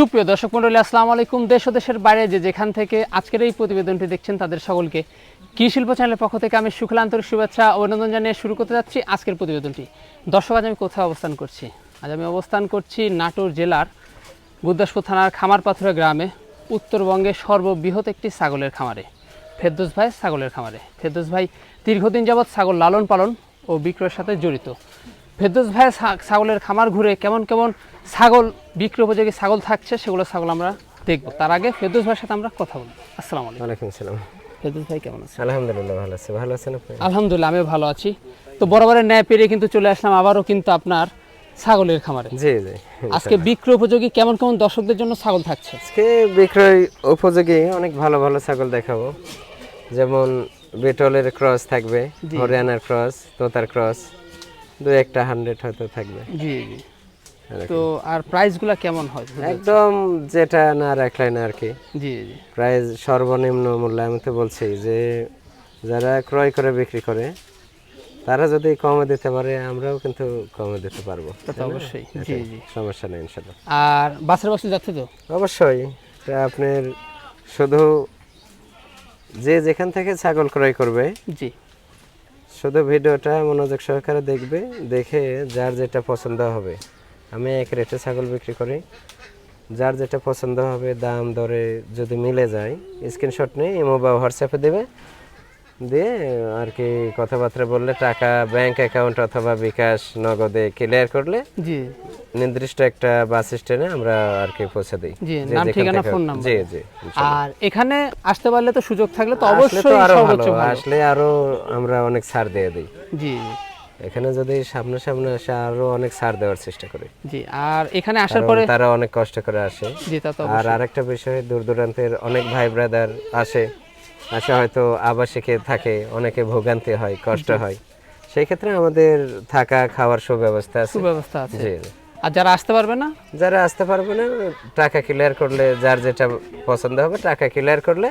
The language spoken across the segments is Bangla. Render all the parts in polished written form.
সুপ্রিয় দর্শক মণ্ডলী, আসসালামু আলাইকুম। দেশ ও দেশের বাইরে যেখান থেকে আজকের এই প্রতিবেদনটি দেখছেন তাদের সকলকে কৃষি শিল্প চ্যানেলের পক্ষ থেকে আমি শুক্লা আন্তরিক শুভেচ্ছা ও অভিনন্দন জানিয়ে শুরু করতে যাচ্ছি আজকের প্রতিবেদনটি। দর্শক, আজ আমি কোথায় অবস্থান করছি? আজ আমি অবস্থান করছি নাটোর জেলার গুরদাসপুর থানার খামারপাথুরা গ্রামে, উত্তরবঙ্গের সর্ববৃহৎ একটি ছাগলের খামারে, ফেরদৌস ভাই ছাগলের খামারে। ফেরদৌস ভাই দীর্ঘদিন যাবৎ ছাগল লালন পালন ও বিক্রয়ের সাথে জড়িত। ফেরদৌস ভাইয়ের ছাগলের খামার ঘুরে কেমন কেমন ছাগল বিক্রি উপযোগী ছাগল থাকছে সেগুলো ছাগল আমরা দেখব। তার আগে ফেরদৌস ভাইয়ের সাথে আমরা কথা বলবো। আসসালামু আলাইকুম। ওয়ালাইকুম আসসালাম। ফেরদৌস ভাই কেমন আছেন? আলহামদুলিল্লাহ ভালো আছি। ভালো আছেন আপনি? আলহামদুলিল্লাহ আমিও ভালো আছি। তো বরাবরের ন্যায় পেরিয়ে কিন্তু চলে আসলাম আবারও কিন্তু আপনার ছাগলের খামারে। জি জি। আজকে বিক্রয় উপযোগী কেমন কেমন দর্শকদের জন্য ছাগল থাকছে? আজকে বিক্রয় উপযোগী অনেক ভালো ভালো ছাগল দেখাবো। যেমন বিটলের ক্রস থাকবে, হরিয়ানার ক্রস, তোতার ক্রস, দুই একটা 100 হয়তো থাকবে। জি জি। তো আর প্রাইসগুলো কেমন হয়? একদম যেটা না রাখলেন আর কি। জি জি। প্রাইস সর্বনিম্ন মূল্য আমি তো বলছি যে যারা ক্রয় করে বিক্রি করে তারা যদি কমে দিতে পারে আমরাও কিন্তু কমে দিতে পারবো। তা তো অবশ্যই। জি জি, সমস্যা নেই ইনশাআল্লাহ। আর বাসের বাসে যাচ্ছে তো? অবশ্যই। এটা আপনার শুধু যে যেখান থেকে ছাগল ক্রয় করবে, জি, শুধু ভিডিওটা মনোযোগ সহকারে দেখবে, দেখে যার যেটা পছন্দ হবে, আমি এক রেটে ছাগল বিক্রি করি, যার যেটা পছন্দ হবে দাম দরে যদি মিলে যায় স্ক্রিনশট নিয়ে ইমো বা হোয়াটসঅ্যাপে দেবে, দিয়ে আর কি কথাবার্তা বললে টাকা ব্যাংক অ্যাকাউন্ট অথবা বিকাশ নগদে ক্লিয়ার করলে জি, নির্দিষ্ট একটা বাস স্ট্যান্ডে আমরা আর কি পৌঁছে দিই। জি, নাম ঠিকানা ফোন নাম্বার। জি জি। আর এখানে আসতে পারলে তো সুযোগ থাকলে তো আসলে অবশ্যই আরো সর্বোচ্চ ভালো, ভালো। আসলে আরো আমরা অনেক ছাড় দিয়ে দিই। জি এখানে যদি সামনে সামনে আসে আরো অনেক ছাড় দেওয়ার চেষ্টা করি। জি। আর এখানে আসার পরে তারা অনেক কষ্ট করে আসে। জি, তা তো আর অবশ্যই। আরেকটা বিষয়, দূর দূরান্তের অনেক ভাই ব্রাদার আসে হয়তো আবাসিকে থাকে, অনেকে ভোগান্তি হয়, কষ্ট হয়, সেই ক্ষেত্রে আমাদের থাকা খাওয়ার সুব্যবস্থা আছে। সুব্যবস্থা আছে। জি। আর যারা আসতে পারবে না, যারা আসতে পারবে না, টাকা ক্লিয়ার করলে, যার যেটা পছন্দ হবে টাকা ক্লিয়ার করলে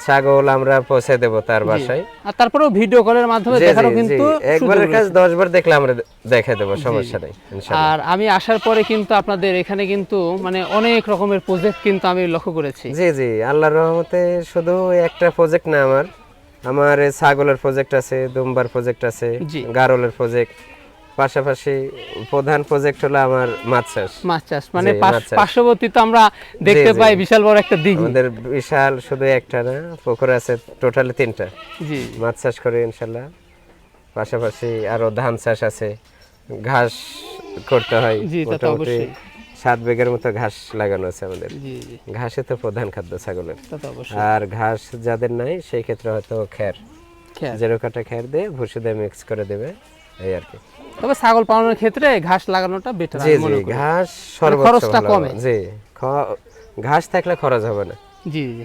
ছাগল আমরা পৌঁছে দেব তার বাসায়। আর তারপরেও ভিডিও কলের মাধ্যমে দেখারও কিন্তু একবারের কাজ 10 বার দেখলে আমরা দেখে দেব, সমস্যা নেই ইনশাআল্লাহ। আর আমি আসার পরে কিন্তু আপনাদের এখানে কিন্তু মানে অনেক রকমের প্রজেক্ট কিন্তু আমি লক্ষ্য করেছি। জি জি, আল্লাহর রহমতে শুধু একটা প্রজেক্ট না, আমার ছাগলের প্রজেক্ট আছে, দুম্বার প্রজেক্ট আছে, গারলের প্রজেক্ট, পাশাপাশি প্রধান প্রজেক্ট হলো আমার মাছ চাষ। মানে পার্শ্ববর্তী তো আমরা দেখতে পাই বিশাল বড় একটা দিঘি। আমাদের বিশাল, শুধু একটা না, পুকুর আছে টোটালি 3টা। জি, মাছ চাষ করি ইনশাআল্লাহ। পাশাপাশি আরো ধান চাষ আছে, ঘাস করতে হয়, মোটামুটি 7 বিঘার মতো ঘাস লাগানো আছে আমাদের। জি জি। ঘাসে তো প্রধান খাদ্য ছাগলের। তা তো অবশ্যই। আর ঘাস যাদের নাই সেই ক্ষেত্রে হয়তো খ্যার, জেরো কাটা খ্যার দিয়ে ভুসি দিয়ে মিক্স করে দেবে, এই আর কি। তবে ছাগল পালনের ক্ষেত্রে ঘাস লাগানোটা বেটার আমি মনে করি। ঘাস সর্বোচ্চ খরচটা কমে। জি, ঘাস থাকলে খরচ হবে না। জি জি।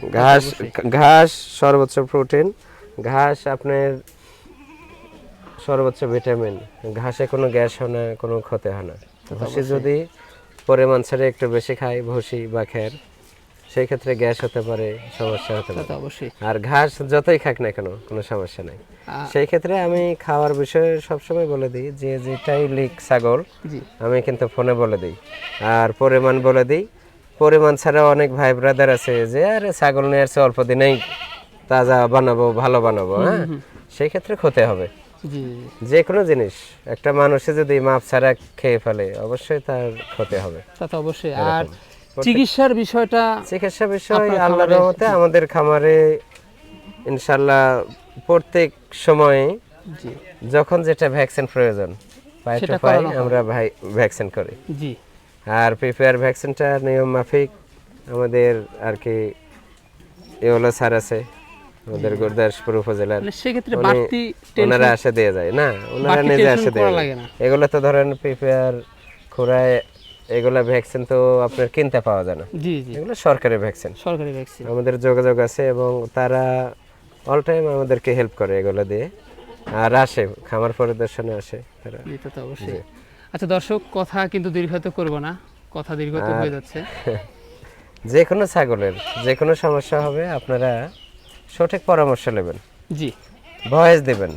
ঘাস সর্বোচ্চ প্রোটিন, ঘাস আপনার সর্বোচ্চ ভিটামিন, ঘাসে কোনো গ্যাস হয় না, কোনো ক্ষতি হয় না। ভুসি যদি পরিমাণ ছেড়ে একটু বেশি খাই, ভুসি বা খ্যার, সেই ক্ষেত্রে গ্যাস হতে পারে, সমস্যা হতে পারে। আর ঘাস যতই খাক না কেন কোনো সমস্যা নাই। সেই ক্ষেত্রে আমি খাওয়ার বিষয়ে সবসময় বলে দিই যে যেটাই লিক ছাগল আমি কিন্তু ফোনে বলে দিই, আর পরিমাণ বলে দিই। পরিমাণ ছাড়া অনেক ভাই ব্রাদার আছে যে আরে ছাগল নিয়ে আসছে অল্প দিনেই তাজা বানাবো, ভালো বানাবো, হ্যাঁ, সেই ক্ষেত্রে ক্ষতি হবে। যে কোনো জিনিস একটা মানুষে যদি মাপ ছাড়া খেয়ে ফেলে অবশ্যই তার ক্ষতি হবে। তা তো অবশ্যই। আর চিকিৎসার বিষয় আল্লাহর রহমতে আমাদের খামারে ইনশাআল্লাহ প্রত্যেক সময় যখন যেটা ভ্যাকসিন প্রয়োজন পাই আমরা ভ্যাকসিন করি। জি। আর প্রিপেয়ার ভ্যাকসিনটা নিয়ম মাফিক আমাদের আর কি এওলা স্যার আছে, আমাদের গুরদাসপুর উপজেলার মানে সেক্ষেত্রে বাড়তি ওনারা আসে দিয়ে যায় না, ওনারা বাড়তি নিজে tension আসে দিয়ে করা যায়। লাগে না। এগুলো তো ধরেন প্রিপেয়ার খুরায় এগুলা ভ্যাকসিন তো আপনার কিনতে পাওয়া যায় না, জি জি এগুলো সরকারি ভ্যাকসিন। সরকারি ভ্যাকসিন। আমাদের যোগাযোগ আছে এবং তারা অল টাইম আমাদেরকে হেল্প করে এগুলো দিয়ে, আর আসে খামার পরিদর্শনে আসে তারা। এটা তো অবশ্যই। আচ্ছা দর্শক, কথা কিন্তু দীর্ঘায়িত করব না, কথা দীর্ঘায়িত হয়ে যাচ্ছে। যে কোনো ছাগলের যে কোনো সমস্যা হবে আপনারা সঠিক পরামর্শ নেবেন, জি ভয়েস দেবেন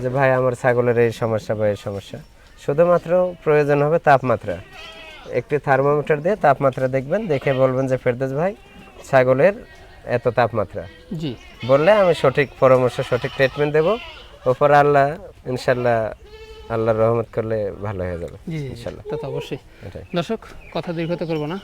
যে ভাই আমার ছাগলের এই সমস্যা বা এই সমস্যা। শুধুমাত্র প্রয়োজন হবে তাপমাত্রা, একটি থার্মোমিটার দিয়ে তাপমাত্রা দেখবেন, দেখে বলবেন যে ফেরদৌস ভাই ছাগলের এত তাপমাত্রা, জি বললে আমি সঠিক পরামর্শ সঠিক ট্রিটমেন্ট দেবো। ওপর আল্লাহ ইনশাল্লাহ আল্লাহর রহমত করলে ভালো হয়ে যাবে জি ইনশাল্লাহ। তা তো অবশ্যই। এটাই। দর্শক, কথা দীর্ঘায়িত করব না,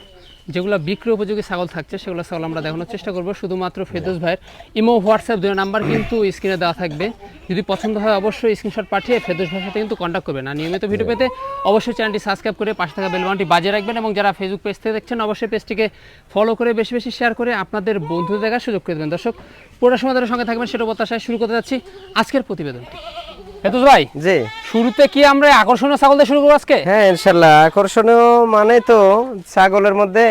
যেগুলো বিক্রি উপযোগী ছাগল থাকছে সেগুলো ছাগল আমরা দেখানোর চেষ্টা করব। শুধুমাত্র ফেরদৌস ভাইয়ের ইমো হোয়াটসঅ্যাপ দুটো নাম্বার কিন্তু স্ক্রিনে দেওয়া থাকবে, যদি পছন্দ হয় অবশ্যই স্ক্রিনশট পাঠিয়ে ফেরদৌস ভাইয়ের সাথে কিন্তু কন্ট্যাক্ট করবেন। আর নিয়মিত ভিডিও পেতে অবশ্যই চ্যানেলটি সাবস্ক্রাইব করে পাশে থাকা বেল বাটনটি বাজিয়ে রাখবেন, এবং যারা ফেসবুক পেজ থেকে দেখছেন অবশ্যই পেজটিকে ফলো করে বেশি বেশি শেয়ার করে আপনাদের বন্ধুদের দেখার সুযোগ করে দেবেন। দর্শক, পুরো সময় ধরে সঙ্গে থাকবেন, সেটা প্রত্যাশায় শুরু করতে যাচ্ছি আজকের প্রতিবেদনটি। ফেরদৌস ভাই, জি শুরুতে কি আমরা আকর্ষণীয় ছাগল দিয়ে শুরু করবো আজকে? হ্যাঁ ইনশাল্লাহ। আকর্ষণীয় মানে তো ছাগলের মধ্যে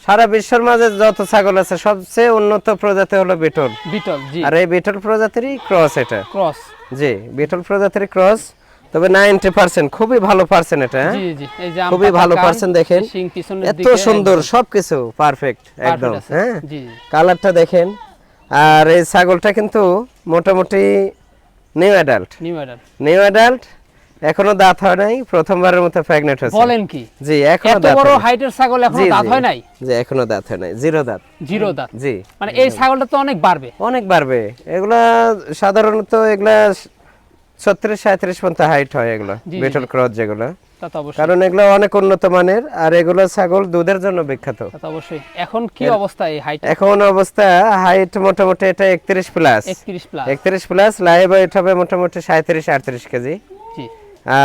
সারা বিশ্বের মাঝে যত ছাগল আছে সবচেয়ে উন্নত প্রজাতি হলো বিটল। বিটল, জি আর এই বিটল প্রজাতিরই ক্রস এটা। ক্রস, জি বিটল প্রজাতির ক্রস, তবে 90% খুবই ভালো পার্সেন্ট এটা। জি জি এই যে খুবই ভালো পার্সেন্ট, দেখেন শিং পিছনের এত দিকে সুন্দর সবকিছু পারফেক্ট একদম। আছে। হ্যাঁ জি কালারটা দেখেন। আর এই ছাগলটা কিন্তু মোটামুটি নিউ অ্যাডাল্ট, নিউ অ্যাডাল্ট, এখনো দাঁত হয় নাই, প্রথমবারের মতো প্রেগন্যান্ট হয়েছে। বলেন কি? জি এখনো এত দাঁত বড় হয় নাই। হাইটের ছাগল এখনো জি, দাঁত জি, হয় নাই? জি এখনো দাঁত হয় নাই, জিরো দাঁত। জিরো দাঁত, জি মানে এই ছাগলটা তো অনেক বাড়বে। অনেক বাড়বে। এগুলা সাধারণত এগুলা 36-37 পর্যন্ত হাইট হয় এগুলো জি, বিটল ক্রস যেগুলো, তা তো অবশ্যই, কারণ এগুলো অনেক উন্নত মানের। আর এগুলো ছাগল দুধের জন্য বিখ্যাত। তা তো অবশ্যই। এখন কি অবস্থা এই হাইট? এখন অবস্থা হাইট মোটামুটি এটা 31 plus, 31 plus. 31 plus. Live weight হবে মোটামুটি 37-38 কেজি। জি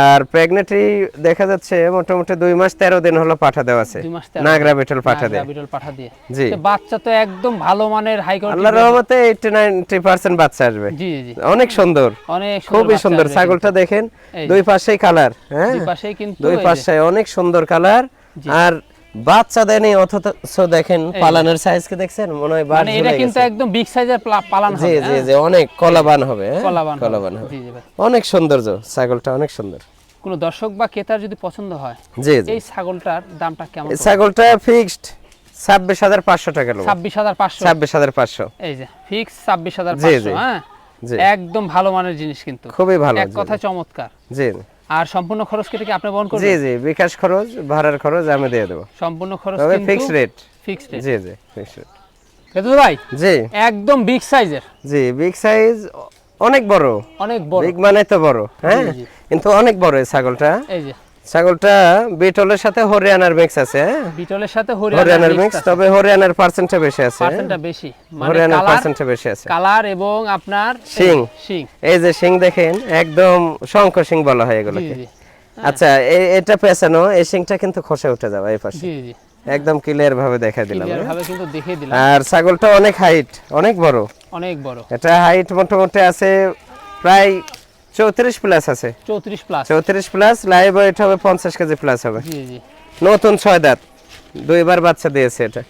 আর প্রেগনেন্টি দেখা যাচ্ছে মোটামুটি 2 মাস 13 দিন হলো পাঠা দেওয়া আছে, 2 মাস 13 নাগরা বিটল পাঠা দিয়ে। বিটল পাঠা দিয়ে। জি তো বাচ্চা তো একদম ভালো মানের হাই কোয়ালিটি। আল্লাহর রহমতে 80-90% বাচ্চা আসবে। জি জি অনেক সুন্দর, অনেক খুবই বাচ্চা সুন্দর আসবে ছাগলটা কিন্তু। দেখেন, এই যে। দুই পাশেই কালার। হ্যাঁ দুই পাশেই কিন্তু দুই এই যে। পাশে অনেক সুন্দর কালার। জি। আর বাচ্চা দেয়নি, অথচ দেখেন পালানের সাইজ কে দেখছেন, মনে হয় বাট মানে এটা ঝুলে কিন্তু গেছে। একদম বিগ সাইজের পালান জি হবে। জি জি অনেক কলাবান হবে। হ্যাঁ? কলাবান কলাবান হবে। জি জি ভাই। অনেক সৌন্দর্য ছাগলটা, অনেক সুন্দর। কোন দর্শক বা ক্রেতার যদি পছন্দ হয়, জি জি এই ছাগলটার দামটা কেমন? এই ছাগলটা ফিক্সড 26,500 টাকা নেব। 26,500। 26,500 এই যে ফিক্স 26,500। জি, জি। হ্যাঁ জি একদম ভালো মানের জিনিস কিন্তু, খুবই ভালো। এক কথা চমৎকার। জি আর সম্পূর্ণ খরচ কেটে কি আপনি বহন করবেন? জি জি বিকাশ খরচ ভাড়ার খরচ আমি দিয়ে দেব। সম্পূর্ণ খরচ তবে কিন্তু ফিক্সড রেট। Fixed rate. জি জি ফিক্সড রেট। কিন্তু ভাই জি একদম বিগ সাইজের। জি বিগ সাইজ, অনেক বড়। অনেক বড়। বিগ মানে তো বড়। হ্যাঁ জি। কিন্তু অনেক বড় এই ছাগলটা। এই যে ছাগলটা বিটলের সাথে হরিয়ানার মিক্স আছে। হ্যাঁ বিটলের সাথে হরিয়ানার মিক্স, তবে হরিয়ানার পার্সেন্টটা বেশি আছে। পার্সেন্টটা বেশি, মানে হরিয়ানার কালার, পার্সেন্টটা বেশি আছে। কালার এবং আপনার শিং। শিং। এই যে শিং দেখেন, একদম শঙ্খ শিং বলা হয় জি এগুলোকে। জি আচ্ছা এটা পেছানো, এই শিংটা কিন্তু খসে উঠে যাবে এই পাশে। জি জি একদম ক্লিয়ার ভাবে দেখা দিলাম। ক্লিয়ার ভাবে কিন্তু দেখিয়ে দিলাম। আর ছাগলটা অনেক হাইট, অনেক বড়। অনেক বড়। এটা হাইট মোটামুটি আছে প্রায় 34 প্লাস আছে। 34 প্লাস। 34 প্লাস। লাইভ ওয়েট হবে 50 কেজি প্লাস হবে। জি জি নতুন 6 দাঁত, দুইবার বাচ্চা দিয়েছে এটা।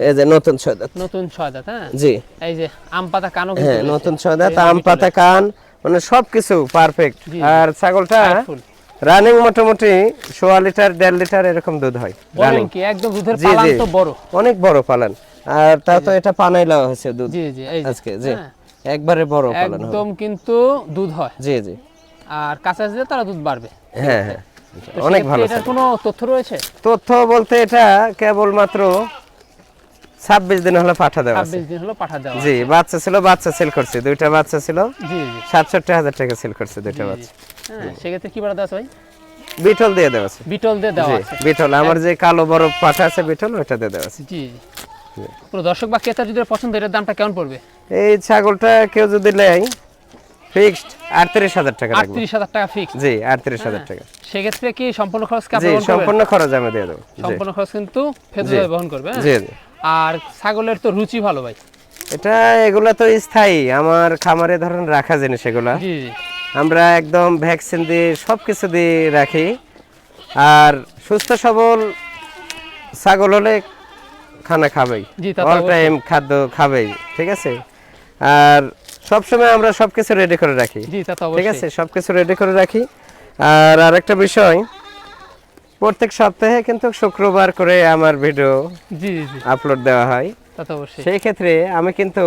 এই যে নতুন 6 দাঁত। নতুন 6 দাঁত। হ্যাঁ জি এই যে আম পাতা কানও কিন্তু হ্যাঁ রয়েছে। নতুন 6 দাঁত, আম পাতা কান, মানে সবকিছু পারফেক্ট। জি, জি। আর ছাগলটা ফুল। রানিং মোটামুটি 1.5 লিটার 1.5 লিটার এরকম দুধ হয় বলেন রানিং। কি একদম দুধের জি, পালান জি। তো বড়। অনেক বড় পালান। আর তা তো এটা পানাই লাও হয়েছে দুধ জি জি এই যে। আজকে। জি হ্যাঁ, একবারে বড় পালান হবে। একদম কিন্তু দুধ হয়। জি জি আর কাঁচা দিলে তারা দুধ বাড়বে। হ্যাঁ হ্যাঁ তো অনেক সেক্ষেত্রে ভালো। এটার কোনো তথ্য রয়েছে? তথ্য বলতে এটা কেবল মাত্র 26 দিন হলো পাঠা দেওয়া আছে। 26 দিন হলো পাঠা দেওয়া। জি বাচ্চা ছিল, বাচ্চা সেল করছি, দুইটা বাচ্চা ছিল, জি জি 67,000 টাকা সেল করছে দুইটা জি, বাচ্চা। হ্যাঁ সেক্ষেত্রে কি বাড়া দেওয়া আছে ভাই? বিটল দিয়ে দেওয়া আছে। বিটল দিয়ে দেওয়া জি আছে। বিটল, আমার যে কালো বড় পাঠা আছে বিটল, ওটা দিয়ে দেওয়া আছে। জি জি পুরো দর্শক বা ক্রেতা যদি পছন্দ, এটার দামটা কেমন পড়বে? এই ছাগলটা কেউ যদি নেয় ফিক্সড 38,000 টাকা রাখবো। 38,000 টাকা ফিক্স। জি 38,000 টাকা। সেক্ষেত্রে কি সম্পূর্ণ খরচ কি আপনি জি বহন করবেন? সম্পূর্ণ খরচ আমি দিয়ে দেবো। জি সম্পূর্ণ খরচ কিন্তু ফেরদৌস ভাই বহন করবে। হ্যাঁ? জি জি আর ছাগলের তো রুচি ভালো ভাই। এটা এগুলা তো স্থায়ী, আমার খামারে ধরেন রাখা জিনিস এগুলা। জি জি আমরা একদম ভ্যাকসিন দিয়ে সবকিছু দিয়ে রাখি। আর সুস্থ সবল ছাগল হলে খানা খাবেই, জি, তা তো অল টাইম খাদ্য খাবেই, ঠিক আছে। আর সবসময় আমরা সবকিছু রেডি করে রাখি, জি, তা তো ঠিক অবশ্যই। আছে, সবকিছু রেডি করে রাখি। আর আরেকটা বিষয়, প্রত্যেক সপ্তাহে কিন্তু শুক্রবার করে আমার ভিডিও জি জি জি, আপলোড দেওয়া হয়। তা তো অবশ্যই। সেই ক্ষেত্রে আমি কিন্তু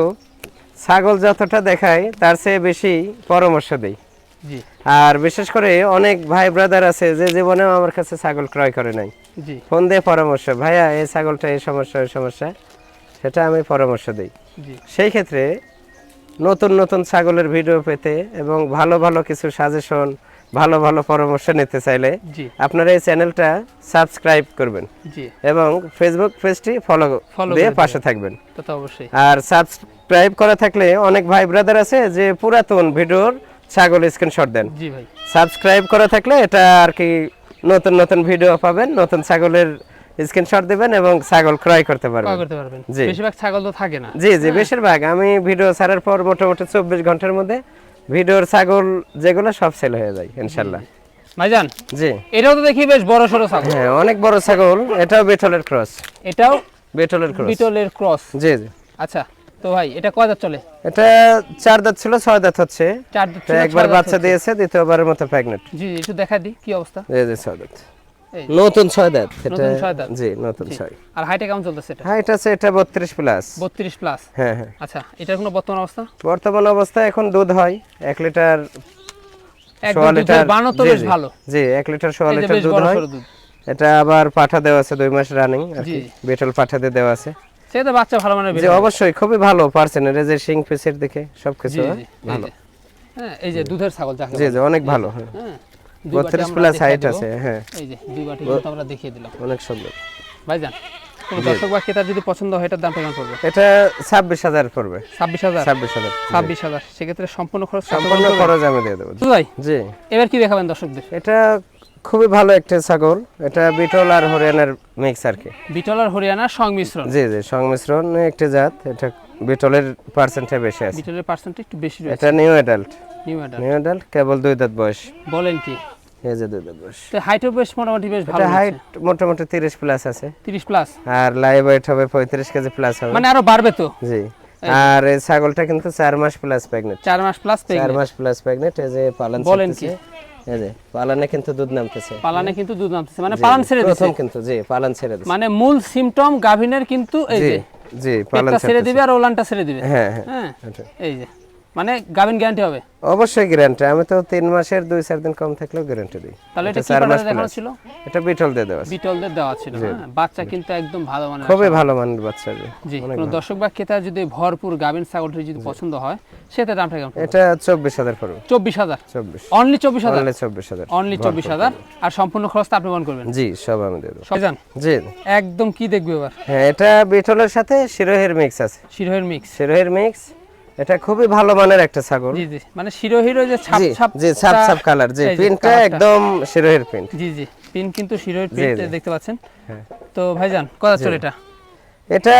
ছাগল যতটা দেখাই তার চেয়ে বেশি পরামর্শ দিই। জি আর বিশেষ করে অনেক ভাই ব্রাদার আছে যে জীবনেও আমার কাছে ছাগল ক্রয় করে নাই, জি ফোন দিয়ে পরামর্শ, ভাইয়া এই ছাগলটা এই সমস্যা এই সমস্যা, সেটা আমি পরামর্শ দিই। জি সেই ক্ষেত্রে নতুন নতুন ছাগলের ভিডিও পেতে এবং ভালো ভালো কিছু সাজেশন, ভালো ভালো পরামর্শ নিতে চাইলে জি আপনারা এই চ্যানেলটা সাবস্ক্রাইব করবেন জি, এবং ফেসবুক পেজটি ফলো Follow দিয়ে করে পাশে দিবেন। থাকবেন। তা তো অবশ্যই। আর সাবস্ক্রাইব করা থাকলে অনেক ভাই ব্রাদার আছে যে পুরাতন ভিডিওর ছাগল স্ক্রিনশট দেন। জি ভাই, সাবস্ক্রাইব করা থাকলে এটা আর কি নতুন নতুন ভিডিও পাবেন, নতুন ছাগলের স্ক্রিনশট দিবেন এবং ছাগল ক্রয় করতে ক্রয় পারবেন। করতে পারবেন। জি। বেশিরভাগ ছাগল তো থাকে না। জি জি, বেশিরভাগ আমি ভিডিও ছাড়ার পর মোটামুটি 24 ঘন্টার মধ্যে ভিডিওর ছাগল যেগুলো সব সেল হয়ে যায় ইনশাল্লাহ। ভাইজান, জি এটাও তো দেখি বেশ বড় সড়ো ছাগল। হ্যাঁ, অনেক বড় ছাগল, এটাও বেটলের ক্রস। এটাও বেটলের ক্রস, বিটলের ক্রস। জি জি। আচ্ছা, তো ভাই এটা কয় দাঁত চলে? এটা 4 দাঁত ছিল, 6 দাঁত হচ্ছে। 4 দাঁত তো ছিল, একবার 6 দাঁত বাচ্চা হচ্ছে। দিয়েছে, দ্বিতীয়বারের মতো প্রেগন্যান্ট। জি জি, একটু দেখা দিই কি অবস্থা। এই যে 6 দাঁত, এই নতুন 6 দাঁত এটা। নতুন 6 দাঁত। জি, নতুন জি। 6। আর হাইটে কেমন চলতেছে এটা? হাইট আছে এটা 32 প্লাস। 32 প্লাস। হ্যাঁ হ্যাঁ। আচ্ছা, এটার কোনো বর্তমান অবস্থা? বর্তমান অবস্থায় এখন দুধ হয় 1 লিটার, একদম 1.5 দুধের লিটার। বানও তো জি, বেশ জি। ভালো। জি, 1 লিটার 1.5 এই যে লিটার বেশ দুধ বড় হয়। সড়ো দুধ। এটা আবার পাঠা দেওয়া আছে 2 মাস রানিং আর জি। কি, বেটল পাঠা দিয়ে দেওয়া আছে। সেটা বাচ্চা ভালো মানে জি অবশ্যই, খুবই ভালো পার্সেন্টেজ, যে সিং পিসের দিকে সবকিছু জি জি, এই ভালো। যে। হ্যাঁ, এই যে দুধের ছাগল যাকে জি বলে। জি, অনেক ভালো। হ্যাঁ, হ্যাঁ, দুই বাটি 32 আমরা প্লাস দেখিয়ে হাইট দেব। আছে। হ্যাঁ, এই যে দুই বাটি কিন্তু আমরা দেখিয়ে দিলাম। অনেক সুন্দর। ভাইজান, কোন দর্শক বা ক্রেতার যদি পছন্দ হয়, এটার দামটা কেমন পড়বে? এটা 26,000 পড়বে। 26,000। 26,000। 26,000, সেক্ষেত্রে সম্পূর্ণ খরচ কত সম্পূর্ণ পড়বে? খরচ আমি দিয়ে দেবো। তো ভাই, জি, এবার কি দেখাবেন দর্শকদের? এটা খুবই ভালো একটা ছাগল, এটা বিটল আর হরিয়ানার মিক্স আর কি। বিটল আর হরিয়ানার সংমিশ্রণ। জি জি, সংমিশ্রণ একটি জাত। এটা বিটলের পার্সেন্টটা বেশি আছে। বিটলের পার্সেন্ট একটু বেশি রয়েছে। এটা new adult. New adult. New adult, কেবল 2 দাঁত বয়স। বলেন কি? এই যে 2 দাঁত বয়স। তো হাইটও বেশ মোটামুটি বেশ ভালো এটা রয়েছে। হাইট মোটামুটি 30 প্লাস আছে। 30 প্লাস। আর লাইভ ওয়েট হবে 35 কেজি প্লাস হবে। মানে আরো বাড়বে তো। জি। আর এই ছাগলটা কিন্তু 4 মাস প্লাস প্রেগন্যান্ট। 4 মাস প্লাস 4 মাস প্লাস প্রেগন্যান্ট। এই যে পালন বলেন করতেছে। কি? এই যে পালনে কিন্তু দুধ নামতেছে। পালানে কিন্তু দুধ নামতেছে, মানে জি, পালান ছেড়ে দিচ্ছে। প্রথম কিন্তু জি পালন ছেড়ে দিচ্ছে। মানে মূল সিম্পটম গাভিনের কিন্তু এই জি যে জি, পালন পেটটা ছেড়ে ছেড়ে দিবে আর ওলানটা ছেড়ে দিবে। হ্যাঁ হ্যাঁ। হ্যাঁ, এটা। এই যে মানে গাভিন গ্যারান্টি হবে। অবশ্যই গ্যারান্টি, আমি তো 3 মাসের 2-4 দিন কম থাকলেও গ্যারান্টি দিই। তাহলে এটা কি 4 মাস পালানে দেখানো plus। ছিল? এটা বিটল দিয়ে দেওয়া আছে। বিটলদের দেওয়া ছিল। হ্যাঁ, বাচ্চা কিন্তু একদম ভালো মানের। খুবই ভালো মানের বাচ্চা। জি, কোন দর্শক বা ক্রেতা যদি ভরপুর গাভিন ছাগলটি যদি পছন্দ হয়, সেটা দামটা কেমন? এটা 24,000 পড়বে। 24,000। 24। অনলি 24,000। অনলি 24,000। অনলি 24,000। আর সম্পূর্ণ খরচটা আপনি বহন করবেন। জি, সব আমি দিয়ে দেবো। সজান, জি। একদম কি দেখবে এবার? হ্যাঁ, এটা বিটলের সাথে শিরোহের মিক্স আছে। শিরোহের মিক্স। শিরোহের মিক্স, এটা খুবই ভালো মানের একটা ছাগল। জি জি, মানে শিরোহির ওই যে ছাপ জি ছাপ। জি, ছাপ ছাপ কালার। জি, এই যে প্রিন্টটা কালারটা। একদম শিরোহের প্রিন্ট। জি জি, পিন কিন্তু শিরোহির জি, প্রিন্ট জি। দেখতে পাচ্ছেন। হ্যাঁ। তো ভাইজান, কত চলে এটা? এটা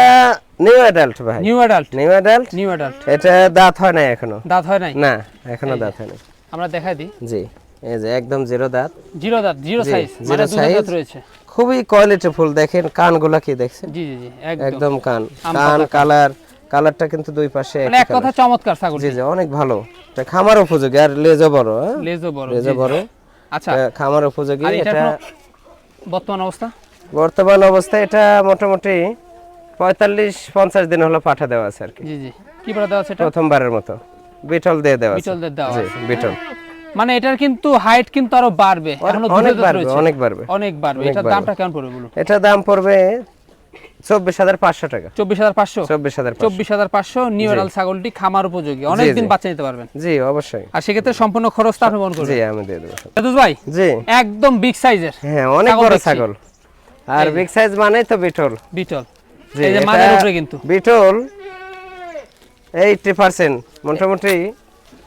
নিউ অ্যাডাল্ট ভাই। New adult. New adult. New adult. এটা দাঁত হয় না এখনো। দাঁত হয় নাই? না, এখনো এই যে। দাঁত হয় না। আমরা দেখাই দিই। জি, এই যে একদম জিরো দাঁত। জিরো দাঁত, জিরো জি, সাইজ, zero মানে দুধের size। দাঁত রয়েছে। খুবই কোয়ালিটি ফুল, দেখেন কানগুলা কি দেখছেন? জি জি জি, একদম একদম কান আম কান পাতা। কালার, কালারটা কিন্তু দুই পাশে মানে একই এক কথা কালার। চমৎকার ছাগল। জি জি, অনেক ভালো। এটা খামার উপযোগী আর লেজও বড়। হ্যাঁ? লেজও বড়। লেজও জি, জি। বড়। আচ্ছা, খামার উপযোগী। আর এটার এটা কোনো বর্তমান অবস্থা? বর্তমান অবস্থায় এটা মোটামুটি 45-50 দিন হলো পাঠা দেওয়া আছে আর কি। জি জি, কি বলে দেওয়া আছে এটা? প্রথমবার মতো বিটল দিয়ে দেওয়া আছে। বিটলদের দেওয়া জি, আছে। বিটল। মানে এটার কিন্তু হাইট কিন্তু আরো বাড়বে, এখনো অনেক দুধের দাঁত বাড়বে, রয়েছে। অনেক বাড়বে। অনেক বাড়বে। অনেক এটার বাড়বে। দামটা কেমন পড়বে বলুন? এটা দাম পড়বে 24,500 টাকা। 24,500। 24,500। 24,500 নিউ অ্যাডাল ছাগলটি খামার উপযোগী, অনেক জি, দিন জি। বাচ্চা নিতে পারবেন। জি অবশ্যই। আর সেক্ষেত্রে সম্পূর্ণ খরচটা আপনি বহন জি, করবেন। আমি দিয়ে দেবো। দাদুস ভাই, জি, একদম বিগ সাইজের হ্যাঁ, অনেক ছাগল বড় দেখছি। ছাগল। আর এই যে। বিগ সাইজ মানেই তো বিটল। বিটল। জি, এই যে এটা মানের উপরে কিন্তু। বিটল 80% মোটামুটি।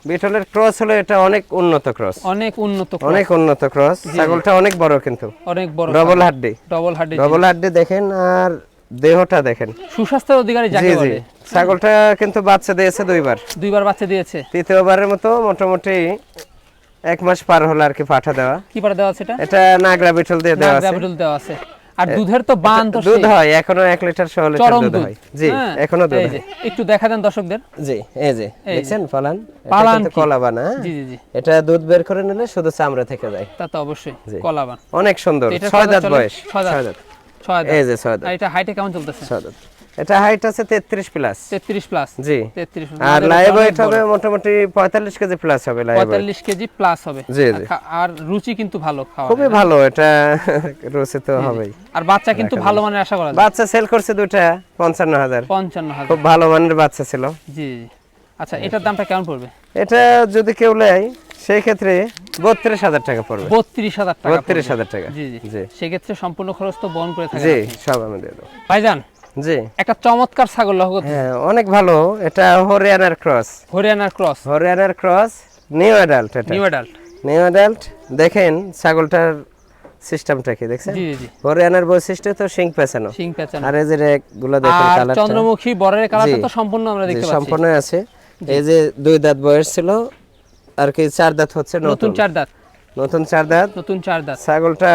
বিটলের ক্রস হলো এটা অনেক উন্নত ক্রস। অনেক উন্নত cross, অনেক উন্নত ক্রস। ছাগলটা অনেক বড় কিন্তু। অনেক বড় ডবল হাড্ডি। ডবল হাড্ডি। ডবল হাড্ডি দেখেন। আর দেহটা দেখেন, সুস্বাস্থ্যের অধিকারী জি যাকে জি। বলে। ছাগলটা কিন্তু বাচ্চা দিয়েছে দুইবার, বাচ্চা দিয়েছে। তৃতীয়বারের মতো মোটামুটি 1 মাস পার হলো আর কি পাঠা দেওয়া। কি পাঠা দেওয়া আছে এটা? এটা নাগরা বিটল দিয়ে দেওয়া আছে। দেওয়া আছে। আর দুধের তো বান তো দুধ হয় এখনো 1 লিটার 100 লিটার দুধ হয়। জি, এখনো দুধ হয়। একটু দেখা দেন দর্শকদের। জি, এই যে দেখছেন পালান, পালান এটা কিন্তু কলাবান। জি জি জি। এটা দুধ বের করে নিলে শুধু চামড়া থেকে যায়। তা তো অবশ্যই কলাবান। অনেক সুন্দর, 6 দাঁত বয়স। 6 দাঁত। এই যে 6 দাঁত। আর এটা হাইটে কেমন চলতেছে? 6 দাঁত। এটা হাইট আছে 33 প্লাস। 33 প্লাস। জি। 33। আর লাইভ ওয়েট হবে মোটামুটি 45 কেজি প্লাস হবে লাইভ ওয়েট। 45 কেজি প্লাস হবে। জি জি। আর রুচি কিন্তু ভালো খাওয়া। খুবই ভালো, এটা রুচি তো হবেই। আর বাচ্চা কিন্তু ভালো মানের আশা করা যায়। বাচ্চা সেল করছে দুটো 55,000। 55,000। খুব ভালো মানের বাচ্চা ছিল। জি জি। আচ্ছা, এটার দামটা কেমন পড়বে? এটা যদি কেউ নেয় সেই ক্ষেত্রে 32,000 টাকা পড়বে। 32,000 টাকা। 32,000 টাকা। জি জি। জি। সেই ক্ষেত্রে সম্পূর্ণ খরচ তো বহন করে থাকে। জি, সব আমি দিয়ে দেব। ভাইজান, জি, একটা চমৎকার ছাগল লক্ষ্য করতে। হ্যাঁ অনেক ভালো। এটা হরিয়ানার ক্রস। হরিয়ানার ক্রস। হরিয়ানার ক্রস, নিউ অ্যাডাল্ট। এটা নিউ অ্যাডাল্ট। New adult. দেখেন ছাগলটার সিস্টেমটা কি দেখছেন? জি জি। হরিয়ানার বৈশিষ্ট্য তো শিং পেছানো। শিং পেঁচানো। আর এই যে রেকগুলো দেখেন আর কালারটা। চন্দ্রমুখী বরের কালারটা জি। তো সম্পূর্ণ আমরা দেখতে জি, পাচ্ছি। সম্পূর্ণ আছে। এই যে 2 দাঁত বয়স ছিল আর কি 4 দাঁত হচ্ছে নতুন 4 দাঁত। নতুন 4 দাঁত। নতুন 4 দাঁত। ছাগলটা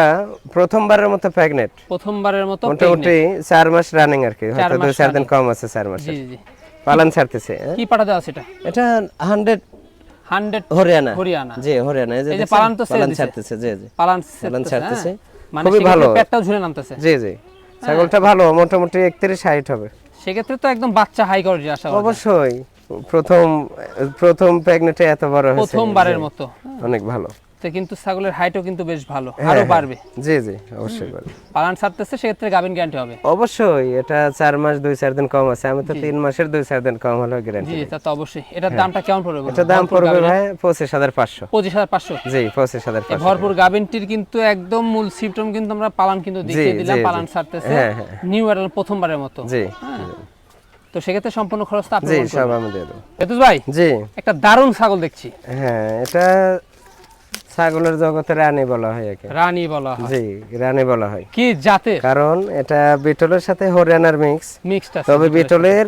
প্রথমবারের মতো প্রেগনেন্ট। প্রথমবারের মতো মোটামুটি 4 মাস রানিং আর কি, হয়তো 2-4 দিন কম আছে 4 মাসে। জি জি। পালন ছাড়তেছে। কি পাঠা দেওয়া আছে এটা? এটা 100 হরিয়ানা। জি, হরিয়ানা। এই যে পালন তো পালন ছাড়তেছে। জি জি, পালন ছাড়তেছে। মানে খুবই ভালো, পেটটাও ঝুলে নামতেছে। জি জি। ছাগলটা ভালো, মোটামুটি 31-60 হবে। সেক্ষেত্রে তো একদম বাচ্চা হাই কোয়ালিটি আশা করা যায়। অবশ্যই প্রথম প্রেগনেন্টে এত বড় হয়েছে, প্রথমবারের মতো। অনেক ভালো। তো কিন্তু ছাগলের হাইটও কিন্তু বেশ ভালো, আরো বাড়বে। জি জি, অবশ্যই বাড়বে। পালন ছাড়তেছে, সেক্ষেত্রে গাভিন গ্যারান্টি হবে। অবশ্যই, এটা 4 মাস 2-4 দিন কম আছে। আমি তো 3 মাসের 2-4 দিন কম হলো গ্যারান্টি। জি, তা তো অবশ্যই। এটার দামটা কেমন পড়বে? এটা দাম পড়বে ভাই 25,500। 25,500। জি, 25,500। ভরপুর গাভিনটির কিন্তু একদম মূল সিম্পটম কিন্তু আমরা পালন কিন্তু দেখিয়ে দিলাম। পালন ছাড়তেছে নিউ অ্যাডাল প্রথমবারের মতো। জি। তো সেক্ষেত্রে সম্পূর্ণ খরচটা আপনি জি, বহন সব করবেন। আমি দিয়ে দেব। ফেরদৌস ভাই, জি। একটা দারুণ ছাগল দেখছি। হ্যাঁ, এটা ছাগলের জগতে রানী বলা হয় একে। রানী বলা হয়। জি, রানী বলা হয়। কি জাতের? কারণ এটা বিটলের সাথে হরিয়ানার মিক্সড আছে। তবে বিটলের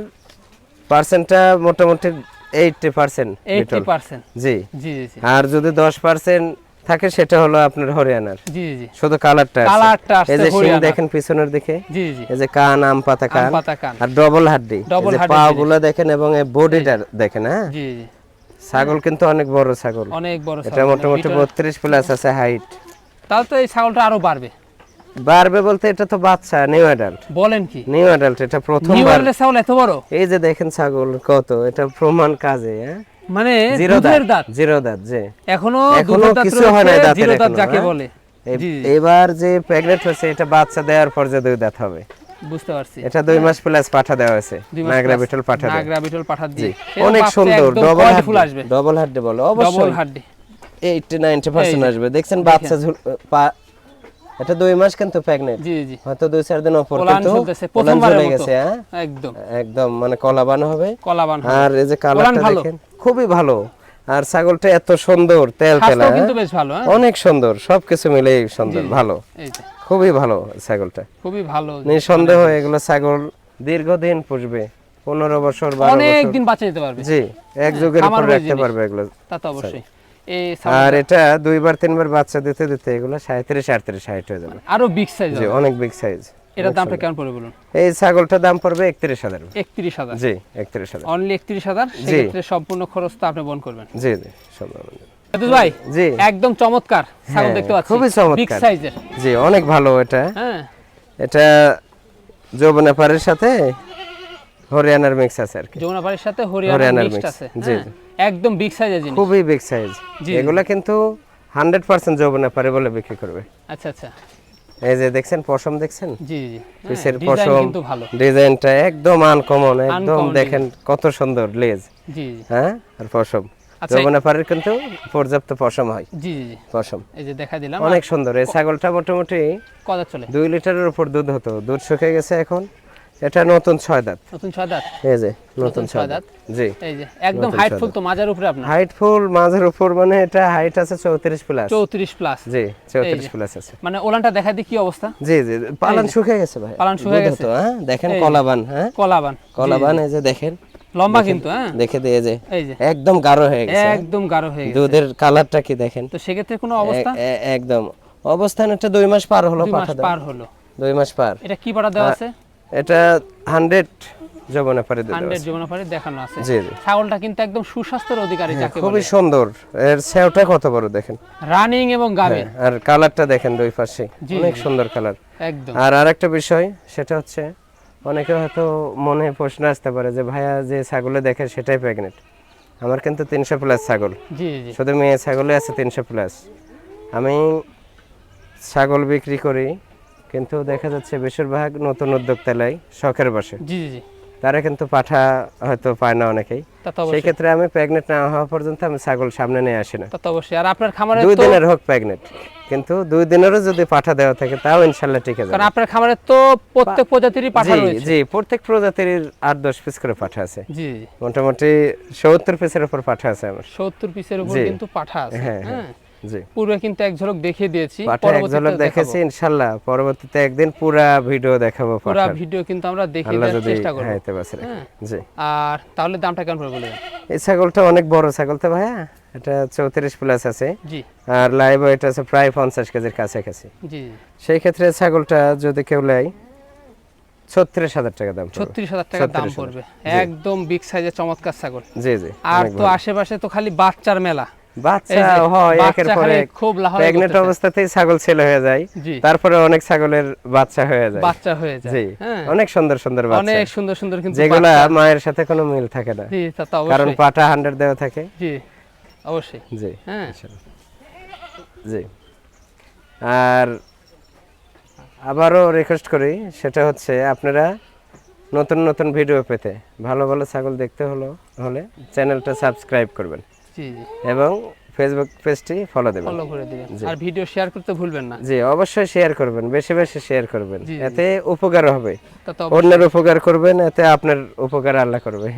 পার্সেন্টটা মোটামুটি 80%। 80%। জি জি জি। আর যদি 10% থাকে সেটা হলো আপনার হরিয়ানার। জি জি। শুধু কালারটা আছে এই যে শিং হরিয়ানার। দেখেন পিছনের দিকে। জি জি। এই যে কান, আম পাতা কান। আর ডবল হাড্ডি। এই যে পাগুলো দেখেন এবং এই বডিটা দেখেন। হ্যাঁ জি জি। ছাগল কিন্তু অনেক বড় ছাগল। অনেক বড় ছাগল। এটা মোটামুটি 32 প্লাস আছে হাইট। তাহলে তো এই ছাগলটা আরো বাড়বে। বাড়বে বলতে এটা তো বাচ্চা, নিউ অ্যাডাল্ট। বলেন কি? নিউ অ্যাডাল্ট, এটা প্রথমবার। নিউ অ্যাডাল্ট ছাগল এত বড়? এই যে দেখেন ছাগল কত, এটা প্রমাণ কাজে। হ্যাঁ, মানে দুধের দাঁত। জিরো দাঁত। জি, এখনো দুধের দাঁত কিছু হয় না, জিরো দাঁত যাকে বলে। এবার যে প্রেগন্যান্ট হয়েছে এটা বাচ্চা দেওয়ার পর যে 2 দাঁত হবে। বুঝতে পারছি। এটা 2 মাস প্লাস পাঠা দেওয়া আছে, নাগরা বিটল পাঠা। নাগরা বিটল পাঠা দি। অনেক সুন্দর, ডবল হাড্ডি বলে। অবশ্যই ডবল হাড্ডি 80-90% আসবে। দেখছেন বাচ্চা এটা 2 মাস কিন্তু প্রেগন্যান্ট। জি জি। হয়তো 2-4 দিন অপর কিন্তু প্রথমবারের মতো গেছে। হ্যাঁ, একদম মানে কলাবান হবে। আর এই যে কালারটা দেখেন খুবই ভালো। আর ছাগলটা এত সুন্দর, তেলতেলা, কিন্তু বেশ ভালো। অনেক সুন্দর, সবকিছু মিলেই সুন্দর, ভালো, খুবই ভালো ছাগলটা। খুবই ভালো, নিঃসন্দেহ এগুলো ছাগল দীর্ঘদিন পুষবে, 15 বছর 12 বছর অনেক দিন বাঁচিয়ে যেতে পারবে। জি, এক যুগের উপর রাখতে পারবে এগুলো। তা তো অবশ্যই। আর এটা 2-3 বাচ্চা দিতে দিতে এগুলো 37-38 হাইট হয়ে যাবে। আরো বিগ সাইজ। জি, অনেক বিগ সাইজ। এটার দামটা কেমন পড়বে বলুন? এই ছাগলটার দাম পড়বে 31,000। 31,000? জি, 31,000। অনলি 31,000। সেক্ষেত্রে সম্পূর্ণ খরচটা আপনি বহন করবেন। জি জি, সব বহন। ফেরদৌস ভাই, জি, একদম চমৎকার ছাগল দেখতে পাচ্ছি। খুবই চমৎকার, বিগ সাইজের। জি, অনেক ভালো এটা। হ্যাঁ, এটা যৌবনাপাড়ের সাথে হরিয়ানার মিক্স আছে আর কি। যৌবনাপাড়ের সাথে হরিয়ানার মিক্স আছে। জি, একদম বিগ সাইজের জিনিস। খুবই বিগ সাইজ। এগুলা কিন্তু 100% যৌবনাপাড়ে বলে বিক্রি করবে। আচ্ছা আচ্ছা। এই যে দেখছেন পশম, দেখছেন? জি জি। পিছের পশম কিন্তু ভালো, ডিজাইনটা একদম আনকমন, একদম দেখেন কত সুন্দর লেজ। জি জি। হ্যাঁ, আর পশম যৌবনাপাড়ের কিন্তু পর্যাপ্ত পশম হয়। জি জি। পশম এই যে দেখা দিলাম, অনেক সুন্দর। এই ছাগলটা মোটামুটি কত চলে? 2 লিটারের উপর দুধ হতো, দুধ শুকিয়ে গেছে এখন। এটা নতুন 6 দাঁত। নতুন 6 দাঁত, এই যে নতুন নতুন 6 6 দাঁত। দাঁত। জি এই যে একদম নতুন হাইট 6 ফুল দাঁত। তো মাজার উপরে আপনার। হাইট ফুল মাঝের উপর, মানে এটা হাইট আছে 34 প্লাস। 34 প্লাস। জি 34 প্লাস আছে। মানে ওলানটা দেখাই দি কি অবস্থা। জি জি পালান শুকিয়ে গেছে ভাই, পালান শুকিয়ে গেছে। হ্যাঁ দেখেন এই যে। কলাবান, হ্যাঁ কলাবান, কলাবান এই যে দেখেন লম্বা কিন্তু, হ্যাঁ দেখে দিয়ে যে এই যে একদম গাঢ় হয়ে গেছে, একদম গাঢ় হয়ে গেছে। দুধের কালারটা কি দেখেন। তো সেক্ষেত্রে কোনো অবস্থা একদম অবস্থান, এটা 2 মাস পার হলো 2 মাস পাঠা দেওয়া। পার হলো। 2 মাস পার। এটা কি পাটা দেওয়া আছে? এটা 100 যমুনা পাড়ি দেওয়া 100 আছে। যমুনা পাড়ি দেখানো আছে। জি জি ছাগলটা কিন্তু একদম সুস্বাস্থ্যের অধিকারী যাকে বলে। খুবই সুন্দর, এর সেওটা কত বড় দেখেন, রানিং এবং গাবে। আর কালারটা দেখেন দুই পাশে জি, অনেক জি। সুন্দর কালার। একদম। আর আরেকটা বিষয় সেটা হচ্ছে, অনেকে হয়তো মনে প্রশ্ন আসতে পারে যে ভাইয়া যে ছাগলে দেখে সেটাই প্রেগনেন্ট। আমার কিন্তু 300 প্লাস ছাগল, জি জি শুধু মেয়ে ছাগলে আছে 300 প্লাস। আমি ছাগল বিক্রি করি, কিন্তু দেখা যাচ্ছে বেশিরভাগ নতুন উদ্যোক্তালাই শখের বসে, জি জি তারা কিন্তু পাঠা হয়তো পায় না অনেকেই। তা তো সেই অবশ্যই, ক্ষেত্রে আমি প্রেগনেন্ট না হওয়া পর্যন্ত আমি ছাগল সামনে নিয়ে আসি না। তা তো অবশ্যই। আর আপনার খামারে 2 তো, দিনের হোক প্রেগনেন্ট, কিন্তু 2 দিনেরও যদি পাঠা দেওয়া থাকে তাও ইনশাল্লাহ টিকে কারণ যাবে। আপনার খামারে তো প্রত্যেক প্রজাতিরই পাঠা জি রয়েছে। জি প্রত্যেক প্রজাতির 8-10 পিস করে পাঠা আছে, জি জি মোটামুটি 70 পিসের উপর পাঠা আছে আমার। 70 পিসের উপর জি। কিন্তু পাঠা আছে। হ্যাঁ, হ্যাঁ জি পূর্বে কিন্তু এক ঝলক দেখিয়ে দিয়েছি, পাঠা এক পরবর্তীতে ঝলক দেখেছি, দেখাবো। ইনশাল্লাহ পরবর্তীতে একদিন পুরা ভিডিও দেখাবো পুরো পাঠার, ভিডিও কিন্তু আমরা দেখিয়ে আল্লাহ দেওয়ার যদি চেষ্টা করব। হায়াতে বাঁচে রাখে। হ্যাঁ। জি আর তাহলে দামটা কেমন পড়বে বলে দেন। এই ছাগলটা অনেক বড় ছাগল তো ভাইয়া, এটা 34 প্লাস আছে, জি আর লাইভ ওয়েট আছে প্রায় 50 কেজির কাছাকাছি। জি সেই ক্ষেত্রে ছাগলটা যদি কেউ নেয় 36,000 টাকা দাম পড়বে। 36,000 টাকা দাম 36,000 পড়বে। জি। একদম বিগ সাইজের চমৎকার ছাগল। জি জি আর অনেক তো ভালো। আশেপাশে তো খালি বাচ্চার মেলা। বাচ্চা এই যে, হয় বাচ্চা একের পরে খালি খুব লাহড়ে প্রেগনেন্ট করতেছে। অবস্থাতেই ছাগল ছেলে হয়ে যায়, জি তারপরে অনেক ছাগলের বাচ্চা হয়ে যায়। বাচ্চা হয়ে যায়। জি হ্যাঁ অনেক সুন্দর সুন্দর বাচ্চা, অনেক সুন্দর সুন্দর কিন্তু যেগুলা বাচ্চা। মায়ের সাথে কোনো মিল থাকে না, জি তা তো কারণ অবশ্যই। পাটা 100 দেওয়া থাকে। জি অবশ্যই। জি হ্যাঁ ইনশাআল্লাহ। জি আর আবারও রিকোয়েস্ট করি, সেটা হচ্ছে আপনারা নতুন নতুন ভিডিও পেতে, ভালো ভালো ছাগল দেখতে হলে চ্যানেলটা সাবস্ক্রাইব করবেন জি জি এবং ফেসবুক পেজটি ফলো দেবেন। ফলো করে দিবেন। জি। আর ভিডিও শেয়ার করতে ভুলবেন না। জি অবশ্যই শেয়ার করবেন, বেশি বেশি শেয়ার করবেন, জি, জি। এতে উপকার হবে। তা তো অবশ্যই। অন্যের উপকার করবেন, এতে আপনার উপকার আল্লাহ করবে,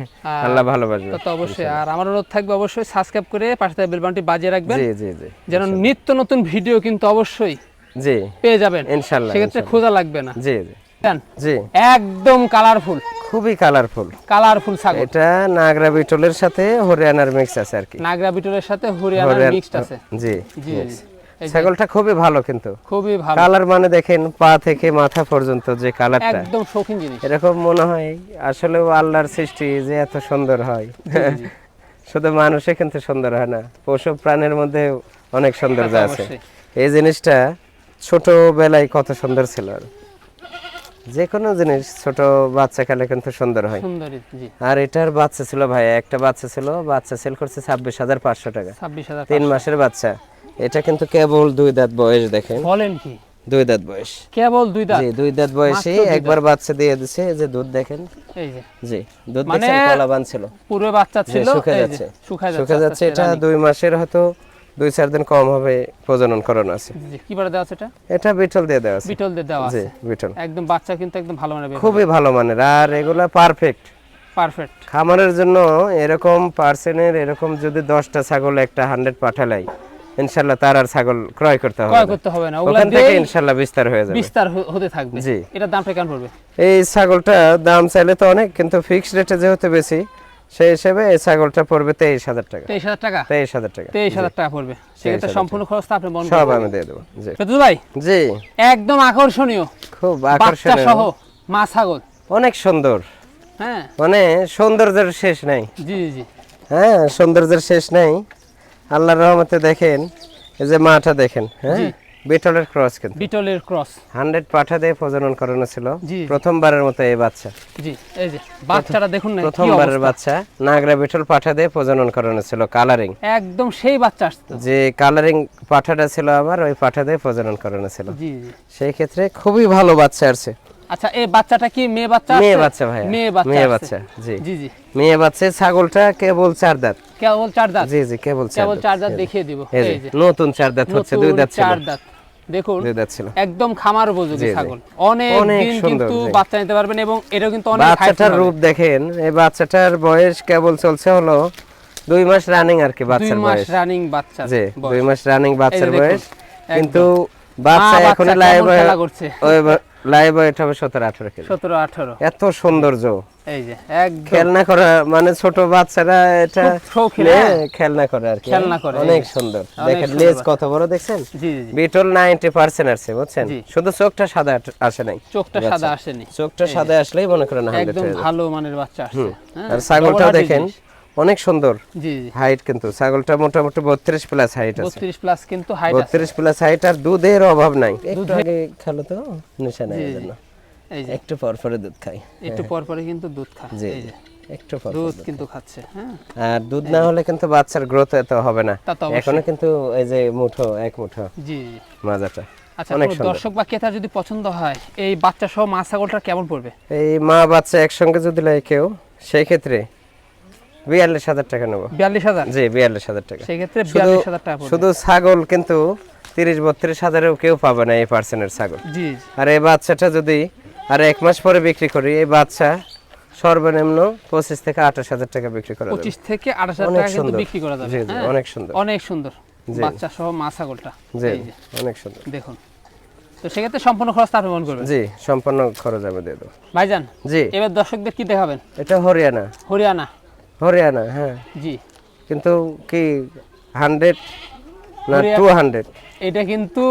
আল্লাহ ভালোবাসবে। তা তো অবশ্যই। আর আমার অনুরোধ থাকবে অবশ্যই সাবস্ক্রাইব করে পাশে থাকা বেল বাটনটি বাজিয়ে রাখবেন, জি জি জি যেন নিত্য নতুন ভিডিও কিন্তু অবশ্যই জি পেয়ে যাবেন ইনশাআল্লাহ। সেক্ষেত্রে খোঁজা লাগবে না। জি জি দেন। জি একদম কালারফুল, খুবই কালারফুল। কালারফুল ছাগল। এটা নাগরা বিটলের সাথে হরিয়ানার মিক্স আছে আর কি। নাগরা বিটলের সাথে হরিয়ানার মিক্সড আছে। জি জি mix। জি এই যে ছাগলটা খুবই ভালো, কিন্তু খুবই ভালো, কালার মানে দেখেন পা থেকে মাথা পর্যন্ত যে কালারটা, একদম শৌখিন জিনিস। এরকম মনে হয় আসলেও আল্লাহর সৃষ্টি যে এত সুন্দর হয়। জি, জি। শুধু মানুষে কিন্তু সুন্দর হয় না, পশু প্রাণের মধ্যে অনেক সৌন্দর্য তা তো আছে। অবশ্যই। এই জিনিসটা ছোটবেলায় কত সুন্দর ছিল, আর যে কোনো জিনিস ছোট বাচ্চা খেলে কিন্তু সুন্দর হয়। সুন্দরী জি। আর এটার বাচ্চা ছিল ভাই, একটা বাচ্চা ছিল, বাচ্চা সেল করছে 26,500 টাকা, 26,000 3 মাসের বাচ্চা। এটা কিন্তু কেবল 2 দাঁত বয়স, দেখেন বলেন কি, 2 দাঁত বয়স। কেবল 2 দাঁত। জি 2 দাঁত বয়সে মাত্র 2 একবার বাচ্চা দিয়ে দিছে, এই যে দুধ দেখেন। এই যে জি দুধ মানে দেখছেন, কলা বানছিল, পুরো বাচ্চা যে ছিল, শুকিয়ে এই যে যাচ্ছে, শুকায় শুকিয়ে যাচ্ছে। আস্তে আস্তে এটা রানিং। 2 মাসের হয়তো 2-4 দিন কম হবে প্রজনন করানো আছে। জি কি বলে দেওয়া আছে এটা? এটা বিটল দিয়ে দেওয়া আছে। বিটল দিয়ে দেওয়া জি আছে। বিটল একদম বাচ্চা কিন্তু একদম ভালো মানে বের হবে। খুবই ভালো মানের, আর এগুলা পারফেক্ট পারফেক্ট। খামারের জন্য। এরকম পার্সেন্টের এরকম যদি 10টা ছাগল একটা 100 পাঠালাই, ইনশাআল্লাহ তার আর ছাগল ক্রয় করতে হবে ক্রয় না, করতে হবে না, ওগুলা ওখান থেকে দিয়ে ইনশাআল্লাহ বিস্তার হয়ে যাবে। বিস্তার হতে থাকবে। জি। এটার দামটা কেমন পড়বে? এই ছাগলটা দাম চাইলে তো অনেক, কিন্তু ফিক্সড রেটে যেহেতু বেশি, সেই হিসেবে এই ছাগলটা পড়বে 23,000 টাকা। 23,000 টাকা। 23,000 টাকা। 23,000 টাকা পড়বে। সেক্ষেত্রে 23,000 সম্পূর্ণ খরচটা আপনি বহন সব করবেন। আমি দিয়ে দেবো। জি ফেরদৌস ভাই জি একদম আকর্ষণীয় খুব বাচ্চা আকর্ষণীয়, সহ মা ছাগল। অনেক সুন্দর, হ্যাঁ মানে সৌন্দর্যের শেষ নাই। জি জি হ্যাঁ সৌন্দর্যের শেষ নাই। আল্লাহর রহমতে দেখেন, এই যে মাটা দেখেন, হ্যাঁ জি। বিটলের ক্রস, কিন্তু বিটলের ক্রস। 100 পাঠা দিয়ে প্রজনন করানো ছিল, জি। প্রথমবারের মতো এই বাচ্চা, জি এই যে বাচ্চাটা দেখুন না কি প্রথমবারের অবস্থা। বাচ্চা নাগরা বিটল পাঠা দিয়ে প্রজনন করানো ছিল, কালারিং। একদম সেই বাচ্চা আসতো। যে কালারিং পাঠাটা ছিল আমার, ওই পাঠা দিয়ে প্রজনন করানো ছিল। জি জি সেই ক্ষেত্রে খুবই ভালো বাচ্চা আসছে। আচ্ছা এই বাচ্চাটা কি মেয়ে বাচ্চা? মেয়ে আসছে? বাচ্চা ভাই, মেয়ে বাচ্চা। মেয়ে আসছে। বাচ্চা। জি জি জি মেয়ে বাচ্চা। ছাগলটা কেবল 4 দাঁত। কেবল 4 দাঁত। জি জি কেবল 4 কেবল দাঁত। 4 দাঁত দেখিয়ে দিব। এই যে নতুন 4 দাঁত হচ্ছে, 2 দাঁত ছিল। 4 দাঁত। দেখুন দুই দাঁত ছিল। একদম খামার উপযোগী ছাগল, অনেক দিন সুন্দর, কিন্তু জি। বাচ্চা নিতে পারবেন এবং এটাও কিন্তু অনেক বাচ্চাটার রূপ দেখেন, এই বাচ্চাটার বয়স কেবল চলছে হলো 2 মাস রানিং আর কি, 2 বাচ্চার মাস বয়স। রানিং বাচ্চা জি, বয়স। 2 মাস রানিং বাচ্চার এই যে দেখুন, বয়স, কিন্তু বাচ্চা মা এখন বাচ্চা লাইভ কেমন খেলা করছে। ওই লাইভ ওয়েট হবে 17-18 কেজি। 17-18 এত সৌন্দর্য, এই যে একদম খেলনা করা মানে ছোট বাচ্চারা এটা খুব শৌখিন, নিয়ে হ্যাঁ। খেলনা করে আর কি, খেলনা করে, অনেক এই যে। সুন্দর। অনেক দেখেন সুন্দর লেজ বাচ্চা। কত বড় দেখছেন, জি জি জি, বিটল 90% আছে বুঝছেন, জি। শুধু চোখটা সাদা আসে নাই, চোখটা সাদা আসেনি, চোখটা সাদা আসলেই মনে করেন 100 একদম হয়ে যায়। ভালো মানের বাচ্চা আসছে, হ্যাঁ। আর ছাগলটা Double দেখেন hearted জিনিস। অনেক সুন্দর জি জি, হাইট, কিন্তু ছাগলটা মোটামুটি 32 প্লাস হাইট আছে, 32 প্লাস কিন্তু হাইট আছে। 32 প্লাস হাইট, আর দুধের অভাব নাই। একটু আগে খেলো তো নিশা নাই, জি, জি। এজন্য এই যে একটু পর পরে দুধ খাই, একটু পর পরে কিন্তু দুধ খায়, জি এই যে একটু পর পর দুধ দুধ। কিন্তু খাচ্ছে, হ্যাঁ। আর দুধ না হলে কিন্তু বাচ্চার গ্রোথ এত হবে না। তা তো অবশ্যই। এখনো কিন্তু এই যে মুঠো এক মুঠো জি জি। মাজাটা আচ্ছা, অনেক কোনো সুন্দর। দর্শক বা ক্রেতা যদি পছন্দ হয় এই বাচ্চা সহ মা ছাগলটা কেমন পড়বে? এই মা বাচ্চা একসঙ্গে যদি লাই কেউ, সেই ক্ষেত্রে 42,000 টাকা নেবো। 42,000, জি 42,000 টাকা। সেই ক্ষেত্রে শুধু 42,000 টাকা পড়বে। শুধু ছাগল কিন্তু 30-32,000-এও কেউ পাবে না এই পার্সেন্টের ছাগল। জি জি, আর এই বাচ্চাটা যদি আর 1 মাস পরে বিক্রি করি, এই বাচ্চা সর্বনিম্ন 25 থেকে 28,000 টাকা বিক্রি করা যাবে। 25 থেকে 28,000 অনেক টাকা কিন্তু সুন্দর। বিক্রি করা যাবে, জি, জি, হ্যাঁ। অনেক সুন্দর। অনেক সুন্দর জি। বাচ্চা সহ মা ছাগলটা, জি এই যে অনেক সুন্দর। দেখুন। তো সেক্ষেত্রে সম্পূর্ণ খরচ আপনি বহন করবেন? জি সম্পূর্ণ খরচ আমি দিয়ে দেবো। ভাইজান, জি এবার দর্শকদের কি দেখাবেন? এটা হরিয়ানা, হরিয়ানা, হরিয়ানা হ্যাঁ, জি। কিন্তু কি 100 না হরিয়ানা। 200? এটা কিন্তু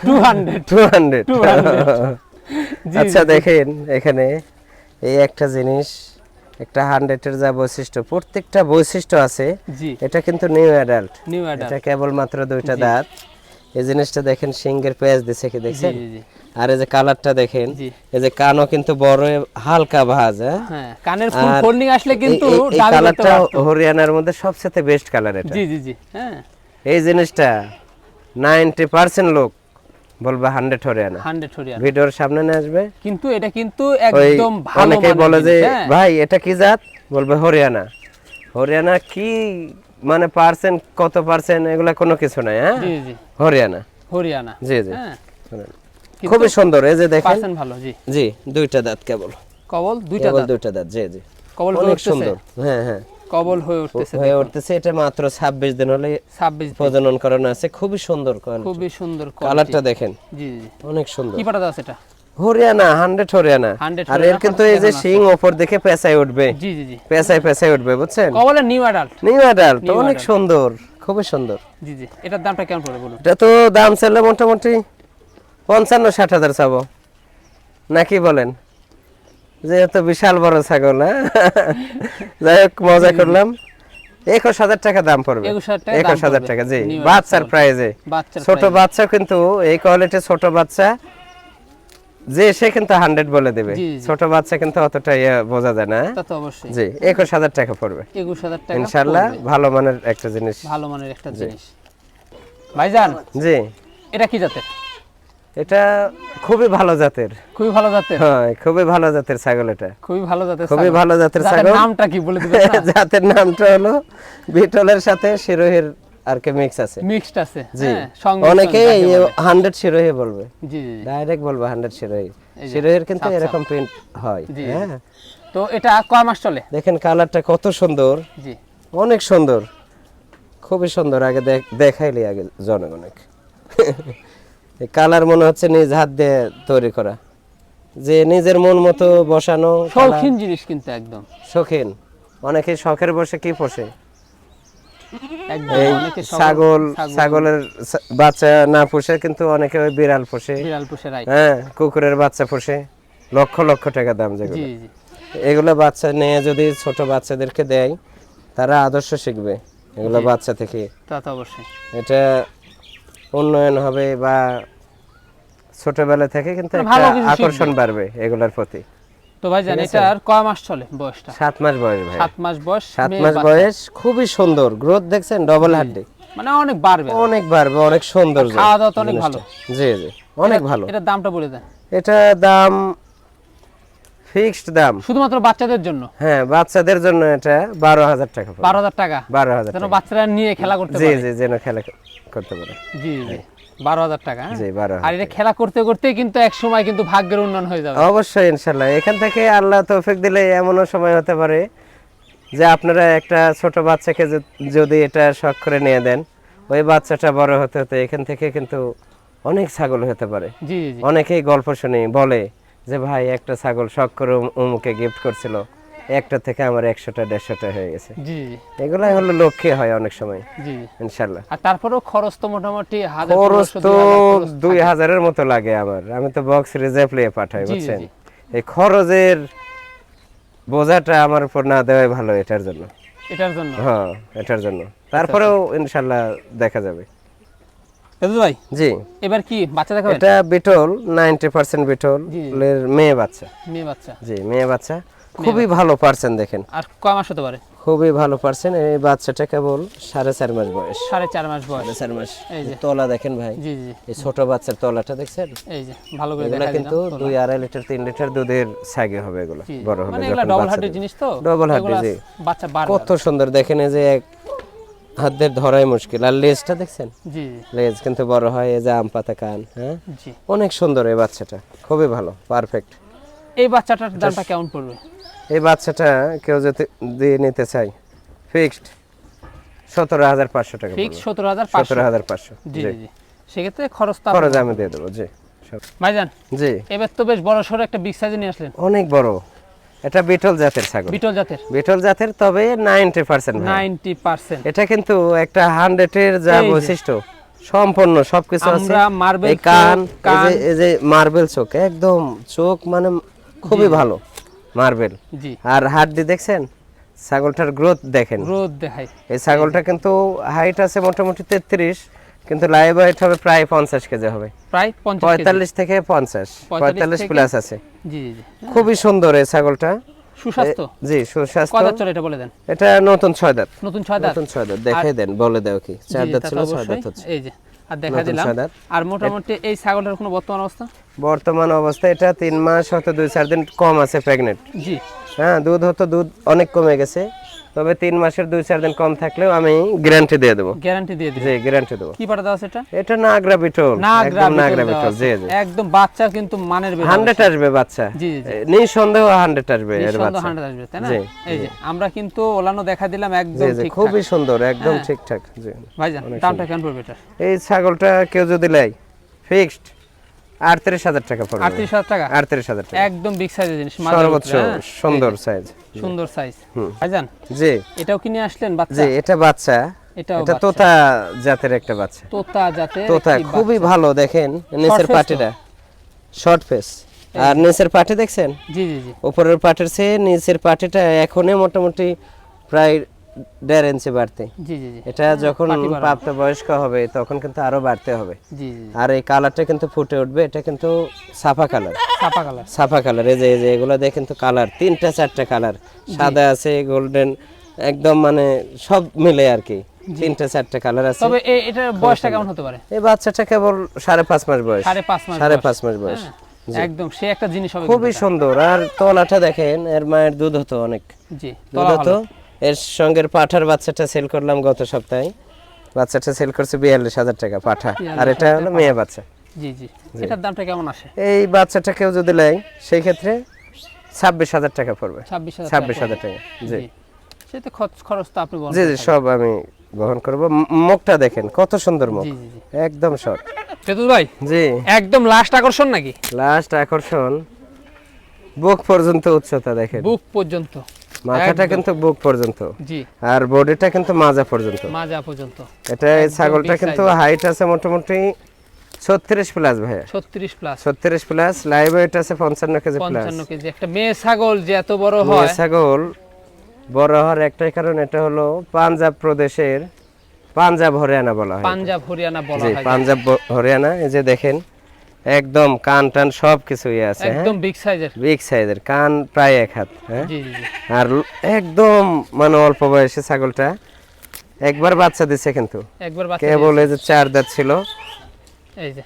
200 200 জি, আচ্ছা জি। দেখেন এখানে এই একটা জিনিস, একটা 100-এর যা বৈশিষ্ট্য, প্রত্যেকটা বৈশিষ্ট্য আছে, জি, এটা কিন্তু নিউ অ্যাডাল্ট, নিউ এটা অ্যাডাল্ট, কেবল মাত্র 2টা জি। দাঁত। এই জিনিসটা দেখেন, সিংহের পেঁয়াজ দিছে কি জি দেখছেন, জি জি, আর এই যে কালারটা দেখেন, জি। এই যে কানও কিন্তু বড় হালকা ভাঁজ, হ্যাঁ। হ্যাঁ, কানের ফুল আর ফোল্ডিং আসলে কিন্তু এই দাবি করতে কালারটা পারতো। হরিয়ানার মধ্যে সবচেয়ে বেস্ট কালার এটা। জি জি জি, হ্যাঁ। এই জিনিসটা 90% লোক বলবে 100 হরিয়ানা। 100 হরিয়ানা, ভিডিওর সামনে নিয়ে আসবে, কিন্তু এটা কিন্তু ওই একদম ভালো অনেকেই মানের বলে যে জিনিস, হ্যাঁ। ভাই এটা কি জাত, বলবে হরিয়ানা। হরিয়ানা কি মানে পার্সেন্ট, কত পার্সেন্ট, এগুলা কোনো কিছু নাই, হ্যাঁ জি জি, হরিয়ানা। হরিয়ানা, জি জি, হ্যাঁ। শুনেন। কিন্তু খুবই সুন্দর, এই যে দেখেন, পার্সেন্ট ভালো, জি। জি 2টা দাঁত কেবল, কবল দুইটা কেবল দাঁত, 2টা দাঁত, জি জি কবল হয়ে অনেক উঠতেছে, সুন্দর, হ্যাঁ হ্যাঁ কবল হয়ে উঠতেছে, হয়ে দেখুন। উঠতেছে। এটা মাত্র 26 দিন হলে 26 দিন, প্রজনন করানো আছে, খুবই সুন্দর quality। খুবই সুন্দর কালারটা quality। দেখেন জি জি, অনেক সুন্দর, কি পাটা দাও সেটা? হরিয়ানা 100 হরিয়ানা। 100 আর এর হরিয়ানা, কিন্তু এই যে পাঁচটা শিং ওপর দিকে পেঁচায় উঠবে, জি জি জি, পেঁচায় উঠবে বুঝছেন, কবলের new adult, new adult, New অনেক adult। সুন্দর, খুবই সুন্দর। জি জি। এটার দামটা কেমন পড়বে বলুন? এটা তো দাম চাইলে মোটামুটি 55-60 হাজার চাবো, নাকি বলেন? যেহেতু বিশাল বড় ছাগল, হ্যাঁ যাই হোক মজা করলাম। 21,000 টাকা দাম পড়বে, 21,000 টাকা দাম 21,000 পড়বে। টাকা, জি New বাচ্চার ছাগল। প্রাইজে। বাচ্চার ছোট price। বাচ্চা কিন্তু এই কোয়ালিটির ছোট বাচ্চা যে সে কিন্তু 100 বলে দেবে, জি, জি। ছোট বাচ্চা কিন্তু অতটা বোঝা যায় না, হ্যাঁ? তা তো অবশ্যই। জি 21,000 টাকা পড়বে 21,000 টাকা ইনশাআল্লাহ, পড়বে। ভালো মানের একটা জিনিস। ভালো মানের একটা জিনিস। ভাইজান, জি এটা কি জাতের? এটা খুবই ভালো জাতের, খুবই ভালো জাতের, হ্যাঁ খুবই ভালো জাতের ছাগল, এটা খুবই ভালো জাতের, খুবই ছাগল। ভালো জাতের জাতের ছাগল। নামটা কি বলে দিবেন না? জাতের নামটা হলো বিটলের সাথে শিরোহির আর কি মিক্স আছে, মিক্সড আছে, জি হ্যাঁ, সংমিশ্রণ অনেকেই যাকে বলে। 100 শিরোহি বলবে, জি জি জি, ডাইরেক্ট বলবে 100 শিরোহি। এই যে, শিরোহির কিন্তু সাপ সাপ। এরকম প্রিন্ট হয়, জি, হ্যাঁ। তো এটা কয় মাস চলে? দেখেন কালারটা কত সুন্দর, জি, অনেক সুন্দর, খুবই সুন্দর। আগে দেখাইলি আগে জনগণকে কালার মনে হচ্ছে নিজ হাত দিয়ে তৈরি করা, যে নিজের মন মতো বসানো colour। শৌখিন জিনিস কিন্তু একদম, শৌখিন, অনেকে শখের বসে কি পোষে, একদম। এই অনেকে ছাগলের বাচ্চা না পোষে, কিন্তু অনেকে ওই বিড়াল পোষে, বিড়াল পুষে রাই, হ্যাঁ কুকুরের বাচ্চা পোষে, লক্ষ লক্ষ টাকা দাম যেগুলো। জি জি, এগুলো বাচ্চা নিয়ে যদি ছোট বাচ্চাদেরকে দেয়, তারা আদর্শ শিখবে এগুলো জি। বাচ্চা থেকে, তা তো অবশ্যই। এটা উন্নয়ন হবে বা ছোটবেলা থেকে কিন্তু মানে একটা ভালো কিছু আকর্ষণ শিখবে। বাড়বে এগুলোর প্রতি। তো ভাইজান, ঠিক আছে। এটার কয় মাস চলে বয়সটা? 7 মাস বয়স ভাই, 7 মাস বয়স, 7 মেয়ে মাস বাচ্চা। বয়স, খুবই সুন্দর গ্রোথ দেখছেন, ডবল হাড্ডি, মানে অনেক বাড়বে, অনেক বাড়বে, অনেক সুন্দর, খাওয়া দাওয়া তো অনেক ভালো। জি জি অনেক ভালো। এটার দামটা বলে দেন। এটা দাম ফিক্সড দাম শুধুমাত্র বাচ্চাদের জন্য? হ্যাঁ, বাচ্চাদের জন্য এটা 12,000 টাকা। 12,000 টাকা? 12,000 যেন টাকা। বাচ্চারা নিয়ে খেলা করতে জি পারে। জি, যেন খেলা করতে পারে। জি জি, 12,000 টাকা। জি, 12,000। আর এটা খেলা করতে করতে কিন্তু এক সময় কিন্তু ভাগ্যের উন্নয়ন হয়ে যাবে। অবশ্যই ইনশাআল্লাহ। এখান থেকে আল্লাহ তৌফিক দিলে এমনও সময় হতে পারে যে আপনারা একটা ছোট বাচ্চাকে যদি এটা শখ করে নিয়ে দেন, ওই বাচ্চাটা বড় হতে হতে এখান থেকে কিন্তু অনেক ছাগল হতে পারে। জি জি, অনেকেই গল্প শুনি, বলে যে ভাই একটা ছাগল শখ করে অমুকে গিফট করছিল, একটা থেকে আমার 100টা 150টা হয়ে গেছে। জি জি, এগুলাই হলো লক্ষ্যে হয় অনেক সময় জি। ইনশাআল্লাহ। আর তারপরেও খরচ তো মোটামুটি 1000 খরচ 1500 তো 2000 খরচ 2000-এর মতো লাগে আমার। আমি তো বক্স রিজার্ভ নিয়ে পাঠাই, জি, জি, বুঝছেন। জি। এই খরচের বোঝাটা আমার উপর না দেওয়াই ভালো এটার জন্য। এটার জন্য। হ্যাঁ, এটার জন্য। তারপরেও ইনশাআল্লাহ দেখা যাবে। দাদু ভাই, জি, এবার কি বাচ্চা দেখাবেন? এটা বিটল, 90% বিটল জি, জি। এর মেয়ে বাচ্চা। মেয়ে বাচ্চা। জি, মেয়ে বাচ্চা। খুবই ভালো পার্সেন্ট দেখেন, আর কয় মাস হতে পারে? খুবই ভালো পার্সেন্ট। এই বাচ্চাটা কেবল 4.5 মাস বয়স। 4.5 মাস বয়স। 4.5 মাস। এই যে। তলা দেখেন ভাই, জি জি, এই ছোট বাচ্চার তলাটা দেখছেন? এই যে ভালো করে এগুলা দেখা কিন্তু দিলাম। 2-2.5 লিটার 3 লিটার দুধের ছাগে হবে এগুলো জি, বড় হবে মানে যখন এগুলা ডবল বাচ্চা হার্টের দেবে। জিনিস তো। ডবল হার্ট, এগুলা জি। বাচ্চা বাড়বে। কত সুন্দর দেখেন, এই যে এক হাত দিয়ে ধরাই মুশকিল। আর লেজটা দেখছেন? জি লেজ কিন্তু বড় হয়, এই যে আম পাতা কান। হ্যাঁ, জি। অনেক সুন্দর এই বাচ্চাটা, খুবই ভালো, পারফেক্ট। এই বাচ্চাটার দামটা কেমন পড়বে? এই বাচ্চাটা কেউ যদি দিয়ে নিতে চাই, ফিক্সড 17,500 টাকা। ফিক্স 17,500। 17,500। জি জি জি, সেক্ষেত্রে খরচ তো খরচ আমি দিয়ে দেবো। জি ভাইজান, জি, এবার তো বেশ বড় সড়ো একটা বিগ সাইজে নিয়ে আসলেন। অনেক বড়। এটা বিটল জাতের ছাগল। বিটল জাতের? বিটল জাতের, তবে 90% ভাই। 90%। এটা কিন্তু একটা 100-এর যা এই যে। বৈশিষ্ট্য সম্পন্ন সবকিছু আছে। আমরা মার্বেল এই কান, কান। এই যে মার্বেল চোখ, একদম চোখ মানে খুবই ভালো মার্বেল। জি, আর হাড্ডি দেখছেন? ছাগলটার গ্রোথ দেখেন। রোদ দেখাই। এই ছাগলটা কিন্তু হাইট আছে মোটামুটি 33, কিন্তু লাইভ ওয়েট হবে প্রায় 50 কেজি হবে। প্রায় 50 কেজি। 45 থেকে 50, 45 থেকে- প্লাস আছে। জি জি জি, খুবই সুন্দর এই ছাগলটা। সুস্বাস্থ্য। জি, সুস্বাস্থ্য। কত চলে এটা বলে দেন? এটা নতুন 6 দাঁত। নতুন 6 দাঁত। নতুন 6 দাঁত দেখাই দেন, বলে দাও কি 4 জি, দাঁত তা ছিল, তো 6 দাঁত অবশ্যই। হচ্ছে। এই যে আর দেখা নতুন দিলাম। 6 দাঁত। আর মোটামুটি এই ছাগলটার কোনো বর্তমান অবস্থা? বর্তমান অবস্থা এটা 3 মাস হয়তো 2-4 দিন কম আছে প্রেগনেন্ট। জি, হ্যাঁ, দুধ অনেক কমে গেছে, তবে 3 মাসের 2-4 দিন কম থাকলেও আমি গ্যারান্টি দিয়ে দেবো। গ্যারান্টি দিয়ে দিবেন? জি, গ্যারান্টি দেবো। কি পাটা দাও সেটা? এটা নাগরা বিটল, একদম নাগরা বিটল। জি জি, একদম বাচ্চা কিন্তু মানের বের 100 আসবে বাচ্চা। জি জি, নিঃসন্দেহ 100 আসবে এর নিঃসন্দেহে বাচ্চা। 100 আসবে, তাই না? জি, এই যে আমরা কিন্তু ওলানো দেখা দিলাম জি একদম জি, ঠিক। খুবই সুন্দর, একদম হ্যাঁ। ঠিকঠাক। জি, ভাইজান, দামটা কেমন পড়বে এটা? এই ছাগলটা কেউ যদি নেয়, ফিক্সড 38,000 টাকা পড়বে। 38,000 টাকা? 38,000 টাকা, একদম বিগ সাইজের জিনিস, মাঝারি সর্বোচ্চ উপরে, হ্যাঁ? সুন্দর সাইজ। সুন্দর সাইজ। ভাইজান, জি এটাও কি নিয়ে আসলেন বাচ্চা? জি, এটা বাচ্চা। এটাও এটা বাচ্চা। তোতা জাতের একটা বাচ্চা। তোতা জাতের তোতা একটি খুবই বাচ্চা। ভালো, দেখেন নিচের face তো? পাটিটা শর্ট ফেস। আর নিচের পাটি দেখছেন? জি জি জি, উপরের পাটের চেয়ে নিচের পাটিটা এখনই মোটামুটি প্রায় 1.5 ইঞ্চি বাড়তে। জি জি জি, এটা যখন পাটি বাড়ানো। প্রাপ্ত বয়স্ক হবে তখন কিন্তু আরো বাড়তে হবে। জি জি, আর এই কালারটা কিন্তু ফুটে উঠবে। এটা কিন্তু সাফা কালার, চাপা কালার। সাফা কালার। এই যে এগুলো দেখেন তো কালার, 3-4টা কালার, সাদা আছে, গোল্ডেন, একদম মানে সব মিলে আর কি 3-4টা কালার আছে। তবে এটার বয়সটা কেমন হতে পারে? এই বাচ্চাটা কেবল 5.5 মাস বয়স। 5.5 মাস। 5.5 মাস বয়স। হ্যাঁ, একদম সে একটা জিনিস হবে খুবই কিন্তু সুন্দর। আর তলাটা দেখেন, এর মায়ের দুধ হতো অনেক। এটা। জি, দুধ তলা হতো। ভালো। এর সঙ্গে পাঠার বাচ্চাটা সেল করলাম গত সপ্তাহে। বাচ্চাটা সেল করছে 42,000 টাকা পাঠা। আর এটা হলো মেয়ে বাচ্চা। জি জি, এটার দামটা কেমন আসে? এই বাচ্চাটা কেউ যদি নেয় সেই ক্ষেত্রে 26,000 টাকা পড়বে। 26,000 টাকা। 26,000 টাকা। জি সেটা খরচ তো আপনি বলেন। জি জি, সব আমি বহন করব। মুখটা দেখেন কত সুন্দর মুখ, জি জি জি, একদম শর্ট। তেতুল ভাই, জি, একদম লাস্ট আকর্ষণ নাকি? লাস্ট আকর্ষণ বুক পর্যন্ত উচ্চতা দেখেন, বুক পর্যন্ত। মাথাটা কিন্তু বুক পর্যন্ত, জি, আর বডিটা কিন্তু মাজা পর্যন্ত। মাজা পর্যন্ত। এটা এই একদম ছাগলটা big কিন্তু size। হাইট আছে মোটামুটি 36 প্লাস ভাইয়া, 36 প্লাস। 36 প্লাস। লাইভ ওয়েট আছে 55 কেজি প্লাস। 55 কেজি। একটা মেয়ে ছাগল যে এত বড় মেয়ে হয়। ছাগল বড় হওয়ার একটাই কারণ, এটা হলো পাঞ্জাব প্রদেশের, পাঞ্জাব হরিয়ানা বলা হয়। পাঞ্জাব হরিয়ানা বলা জি, হয়। পাঞ্জাব হরিয়ানা। এই যে দেখেন একদম কান টান সব কিছুই আছে। হ্যাঁ, একদম বিগ সাইজের। বিগ সাইজের, কান প্রায় 1 হাত। হ্যাঁ, জি জি জি, আর একদম মানে অল্প বয়সে ছাগলটা একবার বাচ্চা দিছে, কিন্তু একবার বাচ্চা কেবল এই যে 4 দাঁত ছিল, এই যে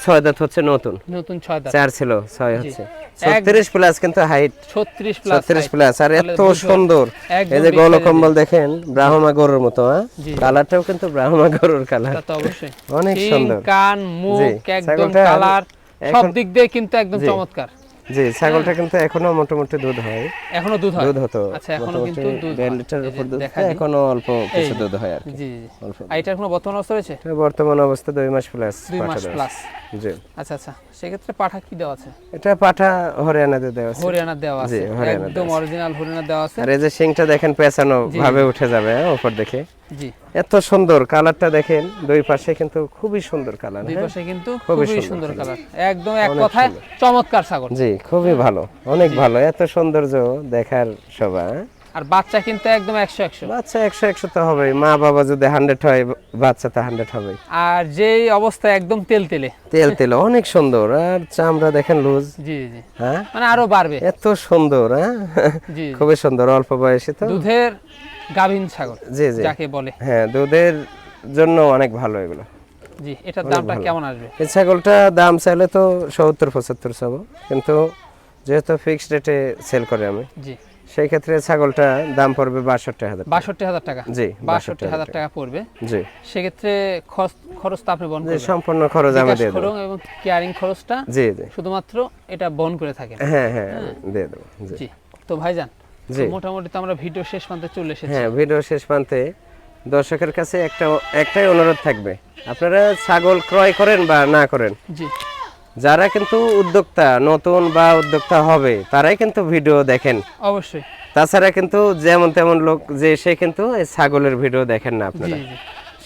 ছয় দাঁত হচ্ছে নতুন, নতুন 6 দাঁত, 4 ছিল 6 হচ্ছে, 36 প্লাস কিন্তু হাইট, 36 প্লাস 36 প্লাস। আর এত বুঝো, সুন্দর, একদম এই যে big গল size কম্বল দেখেন ব্রাহ্মা গরুর মতো, হ্যাঁ জি। কালারটাও কিন্তু ব্রাহ্মা গরুর কালার, তা তো অবশ্যই অনেক শিং, সুন্দর। কান, মুখ জি, একদম ছাগলটা কালার সব এখন- দিক দিয়ে কিন্তু একদম জি। চমৎকার। জি, ছাগলটা কিন্তু এখনো মোটামুটি দুধ হয়, এখনো দুধ হয়? দুধ হতো আচ্ছা, এখনো মোটামুটি কিন্তু দুধ 1.5 হয়। লিটারের এই উপর যে দুধ দেখা হয়, দিই। এখনো অল্প কিছু এই যে, দুধ হয় আর কি। জি অল্প। আর এটার কোনো বর্তমান অবস্থা রয়েছে? এটা বর্তমান অবস্থা 2 মাস প্লাস 2 পাঠা মাস দেওয়া প্লাস। আছে। জি, আচ্ছা আচ্ছা, সেক্ষেত্রে পাঠা কি দেওয়া আছে? এটা পাঠা হরিয়ানাতে দেওয়া আছে। হরিয়ানা দেওয়া জি, আছে, হরিয়ানা একদম দেওয়া আছে। অরিজিনাল হরিয়ানা দেওয়া আছে। আর এই যে শিংটা দেখেন পেছানো জি, ভাবে উঠে যাবে, হ্যাঁ, উপর দেখে জি, এত সুন্দর কালারটা দেখেন, দুই পাশে কিন্তু খুবই সুন্দর কালার, দুই হ্যাঁ পাশে কিন্তু খুবই খুবই সুন্দর সুন্দর কালার। কালার, একদম এক অনেক কথায় সুন্দর। চমৎকার ছাগল। জি, খুবই ভালো, অনেক ভালো, এত সৌন্দর্য দেখার শোভা, হ্যাঁ? আর বাচ্চা কিন্তু একদম 100 বাচ্চা 100 তো হবে, মা বাবা যদি 100 হয় বাচ্চা তো 100 হবে। আর যেই অবস্থা একদম তেল তেলে, তেল তেল অনেক সুন্দর, আর চামড়া দেখেন লুজ, জি জি, হ্যাঁ মানে আরো বাড়বে। এত সুন্দর, হ্যাঁ জি, খুবই সুন্দর, অল্প বয়সে তো। দুধের গাভীন ছাগল জি জি, যাকে বলে। হ্যাঁ দুধের জন্য অনেক ভালো এগুলো। জি, এটার অনেক দামটা ভালো। কেমন আসবে? এই ছাগলটা দাম চাইলে তো 70-75 চাবো, কিন্তু যেহেতু ফিক্সড রেটে সেল করে আমি, জি, সেই ক্ষেত্রে ছাগলটা দাম পড়বে 62,000 টাকা। 62,000 টাকা। জি, 62,000 টাকা পড়বে। জি সেক্ষেত্রে খরচ তো আপনি বহন জি, করবেন, সম্পূর্ণ খরচ আমি বিকাশ দিয়ে দেবো। খরচ এবং কেয়ারিং খরচটা জি জি, শুধুমাত্র এটা বহন করে থাকেন। হ্যাঁ হ্যাঁ আমি দিয়ে দেবো। জি জি, তো ভাইজান, জি, তো মোটামুটি তো আমরা ভিডিও শেষ প্রান্তে চলে এসেছি। হ্যাঁ ভিডিও শেষ প্রান্তে দর্শকের কাছে একটাই অনুরোধ থাকবে, আপনারা ছাগল ক্রয় করেন বা না করেন, জি, যারা কিন্তু উদ্যোক্তা নতুন বা উদ্যোক্তা হবে তারাই কিন্তু ভিডিও দেখেন, অবশ্যই। তাছাড়া কিন্তু যেমন তেমন লোক যে সে কিন্তু এই ছাগলের ভিডিও দেখেন না জি আপনারা। জি,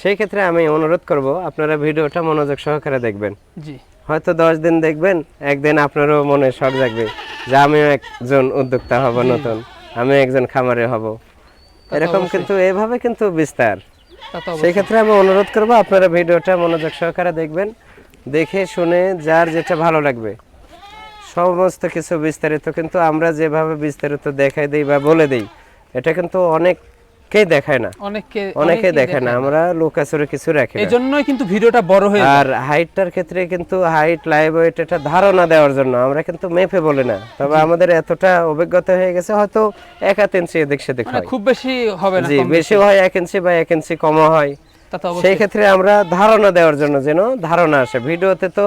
সেই ক্ষেত্রে আমি অনুরোধ করব আপনারা ভিডিওটা মনোযোগ সহকারে দেখবেন, জি, হয়তো 10 দিন দেখবেন, একদিন আপনারও মনে শখ জাগবে যে আমিও একজন উদ্যোক্তা হব, জি, নতুন আমি একজন খামারে হব, তা তো এরকম অবশ্যই। কিন্তু এভাবে কিন্তু বিস্তার। তা তো সেই অবশ্যই। ক্ষেত্রে আমি অনুরোধ করব আপনারা ভিডিওটা মনোযোগ সহকারে দেখবেন, দেখে শুনে যার যেটা ভালো লাগবে সমস্ত কিছু বিস্তারিত কিন্তু আমরা যেভাবে বিস্তারিত দেখাই দেই বা বলে দেই, এটা কিন্তু অনেকেই দেখায় না, অনেকে দেখে না, আমরা লুকাচুরে কিছু রাখি না। এজন্যই কিন্তু ভিডিওটা বড় হয়ে যায়। আর হাইটটার ক্ষেত্রে কিন্তু হাইট লাইভ ওয়েট এটা ধারণা দেওয়ার জন্য আমরা কিন্তু মেপে বলি না, তবে আমাদের এতটা অভিজ্ঞতা হয়ে গেছে, হয়তো 1 ইঞ্চি এদিক সেদিক মানে হয়, খুব বেশি হবে না, জি কম বেশি হয় 1 ইঞ্চি বা 1 ইঞ্চি কমও হয়। তা তো সেই অবশ্যই। ক্ষেত্রে আমরা ধারণা দেওয়ার জন্য যেন ধারণা আসে। ভিডিওতে তো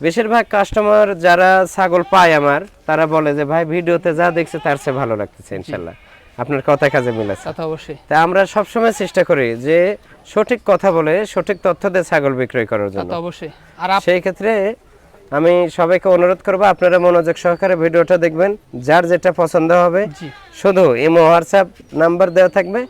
বেশিরভাগ কাস্টমার যারা ছাগল পায় আমার, তারা বলে যে ভাই ভিডিওতে যা দেখছে তার চেয়ে ভালো লাগতেছে, ইনশাল্লাহ আপনার কথা কাজে মিল আছে। তা তো অবশ্যই। তা আমরা সবসময় চেষ্টা করি যে সঠিক কথা বলে সঠিক তথ্য দিয়ে ছাগল বিক্রয় করার তা জন্য। তো অবশ্যই। আর সেই ক্ষেত্রে আমি সবাইকে অনুরোধ করব আপনারা মনোযোগ সহকারে ভিডিওটা দেখবেন, যার যেটা পছন্দ হবে জি, শুধু ইমো হোয়াটসঅ্যাপ নাম্বার দেওয়া থাকবে,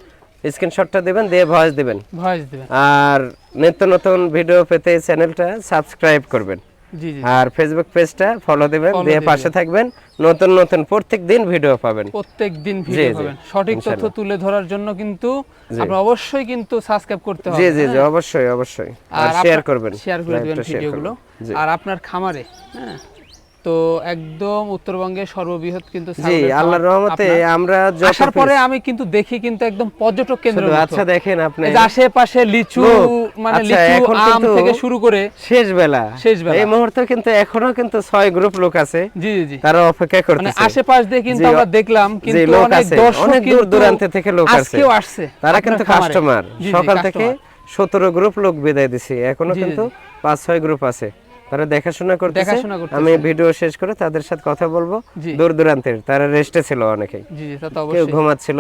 স্ক্রিনশটটা দিবেন, দিয়ে ভয়েস দিবেন, ভয়েস দিবেন। আর নিত্য নতুন ভিডিও পেতে চ্যানেলটা সাবস্ক্রাইব করবেন, জি জি, আর ফেসবুক পেজটা ফলো দিবেন, Follow দিয়ে দিবেন। পাশে থাকবেন, নতুন নতুন প্রত্যেক দিন ভিডিও পাবেন। প্রত্যেক দিন জি, ভিডিও জি, পাবেন। সঠিক তথ্য ইনশাআল্লাহ। তুলে ধরার জন্য কিন্তু জি। আপনার অবশ্যই কিন্তু সাবস্ক্রাইব করতে হবে। জি জি জি, অবশ্যই অবশ্যই, আর শেয়ার করবেন, শেয়ার করে দিবেন লাইভটা share ভিডিওগুলো। করবেন। জি। আর আপনার খামারে, হ্যাঁ, তো একদম উত্তরবঙ্গের সর্ববৃহৎ কিন্তু জি ছাগলের খামার আল্লাহর রহমতে আপনার। আমরা যত আসার পরে আমি কিন্তু দেখি কিন্তু একদম পর্যটক কেন্দ্রের মতো। আচ্ছা দেখেন আপনি এই যে আশেপাশে লিচু, লোক, মানে আচ্ছা, লিচু এখন আম কিন্তু থেকে শুরু করে শেষ বেলা, শেষবেলা। এই মুহূর্তে কিন্তু এখনো কিন্তু 6 গ্রুপ লোক আছে, জি জি জি, তারা অপেক্ষা মানে করতেছে। আশেপাশ দিয়ে কিন্তু জি, আমরা দেখলাম জি, কিন্তু লোক অনেক আছে, দর্শক অনেক দূর কিন্তু দূরান্ত থেকে লোক আছে, আজকেও আসছে, তারা আপনার কিন্তু খামারে। কাস্টমার। জি, জি, সকাল থেকে customer। 17 গ্রুপ লোক বিদায় দিছি, এখনো জি, কিন্তু জি। 5-6 গ্রুপ আছে, তারা দেখাশোনা করতেছে। দেখাশোনা করতেছে। আমি ভিডিও শেষ করে তাদের সাথে কথা বলবো, জি। দূর দূরান্তের, তারা রেস্টে ছিল অনেকেই, জি জি, তা তো কেউ অবশ্যই। ঘুমাচ্ছিল,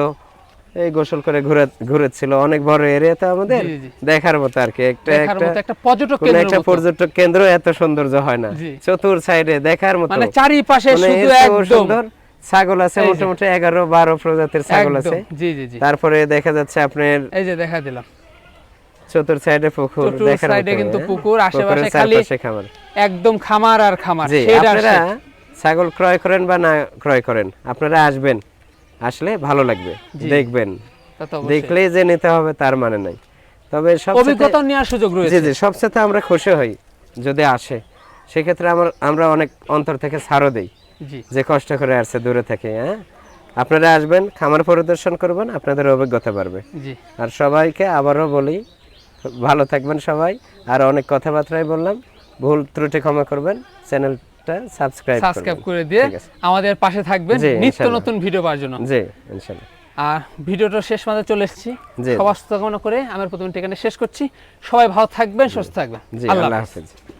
এই গোসল করে ঘুরেছিল, অনেক বড় এরিয়া তো আমাদের, জি, জি। দেখার মতো আর কি, দেখার মতো একটা পর্যটক কোনো কেন্দ্রের একটা মতো। পর্যটক কেন্দ্র এত সৌন্দর্য হয় না, জি। চতুর সাইডে দেখার মতো, মানে চারিপাশে মানে শুধু এত একদম সুন্দর। ছাগল আছে এই যে। মোটামুটি 11-12 প্রজাতির ছাগল একদম। আছে। জি জি জি, তারপরে দেখা যাচ্ছে আপনার এই যে দেখা দিলাম চতুর সাইডে পুকুর, চতুর দেখার সাইডে মতো, কিন্তু হ্যাঁ? পুকুর, আশেপাশে পুকুরের খালি চারপাশে খামার। একদম খামার আর খামার। জি, শেড আর আপনারা শেড। ছাগল ক্রয় করেন বা না ক্রয় করেন, আপনারা আসবেন, আসলে ভালো লাগবে, জি। দেখবেন, তা তো অবশ্যই। দেখলেই যে নিতে হবে তার মানে নাই, তবে সবচেয়ে অভিজ্ঞতা নেওয়ার সুযোগ জি রয়েছে। জি সবচেয়ে আমরা খুশি হই যদি আসে, সেক্ষেত্রে আমরা অনেক অন্তর থেকে ছাড়ও দেই, জি যে কষ্ট করে আসছে দূরে থেকে, হ্যাঁ আপনারা আসবেন, খামার পরিদর্শন করবেন, আপনাদের অভিজ্ঞতা বাড়বে। জি, আর সবাইকে আবারও বলি, ভালো থাকবেন সবাই, আর অনেক কথাবার্তাই বললাম, ভুল ত্রুটি ক্ষমা করবেন, চ্যানেলটা সাবস্ক্রাইব করে দিয়ে ঠিক আছে। আমাদের পাশে থাকবেন জি, নিত্য ইনশাআল্লাহ। নতুন ভিডিও পাওয়ার জন্য। জি ইনশাআল্লাহ। আর ভিডিওটা শেষ মাঝে চলে এসেছি, জি। সবার কামনা করে আমার প্রথম ঠিকানা শেষ করছি। সবাই ভালো থাকবেন, সুস্থ থাকবেন। জি আল্লাহ আল্লাহ হাফেজ। হাফেজ।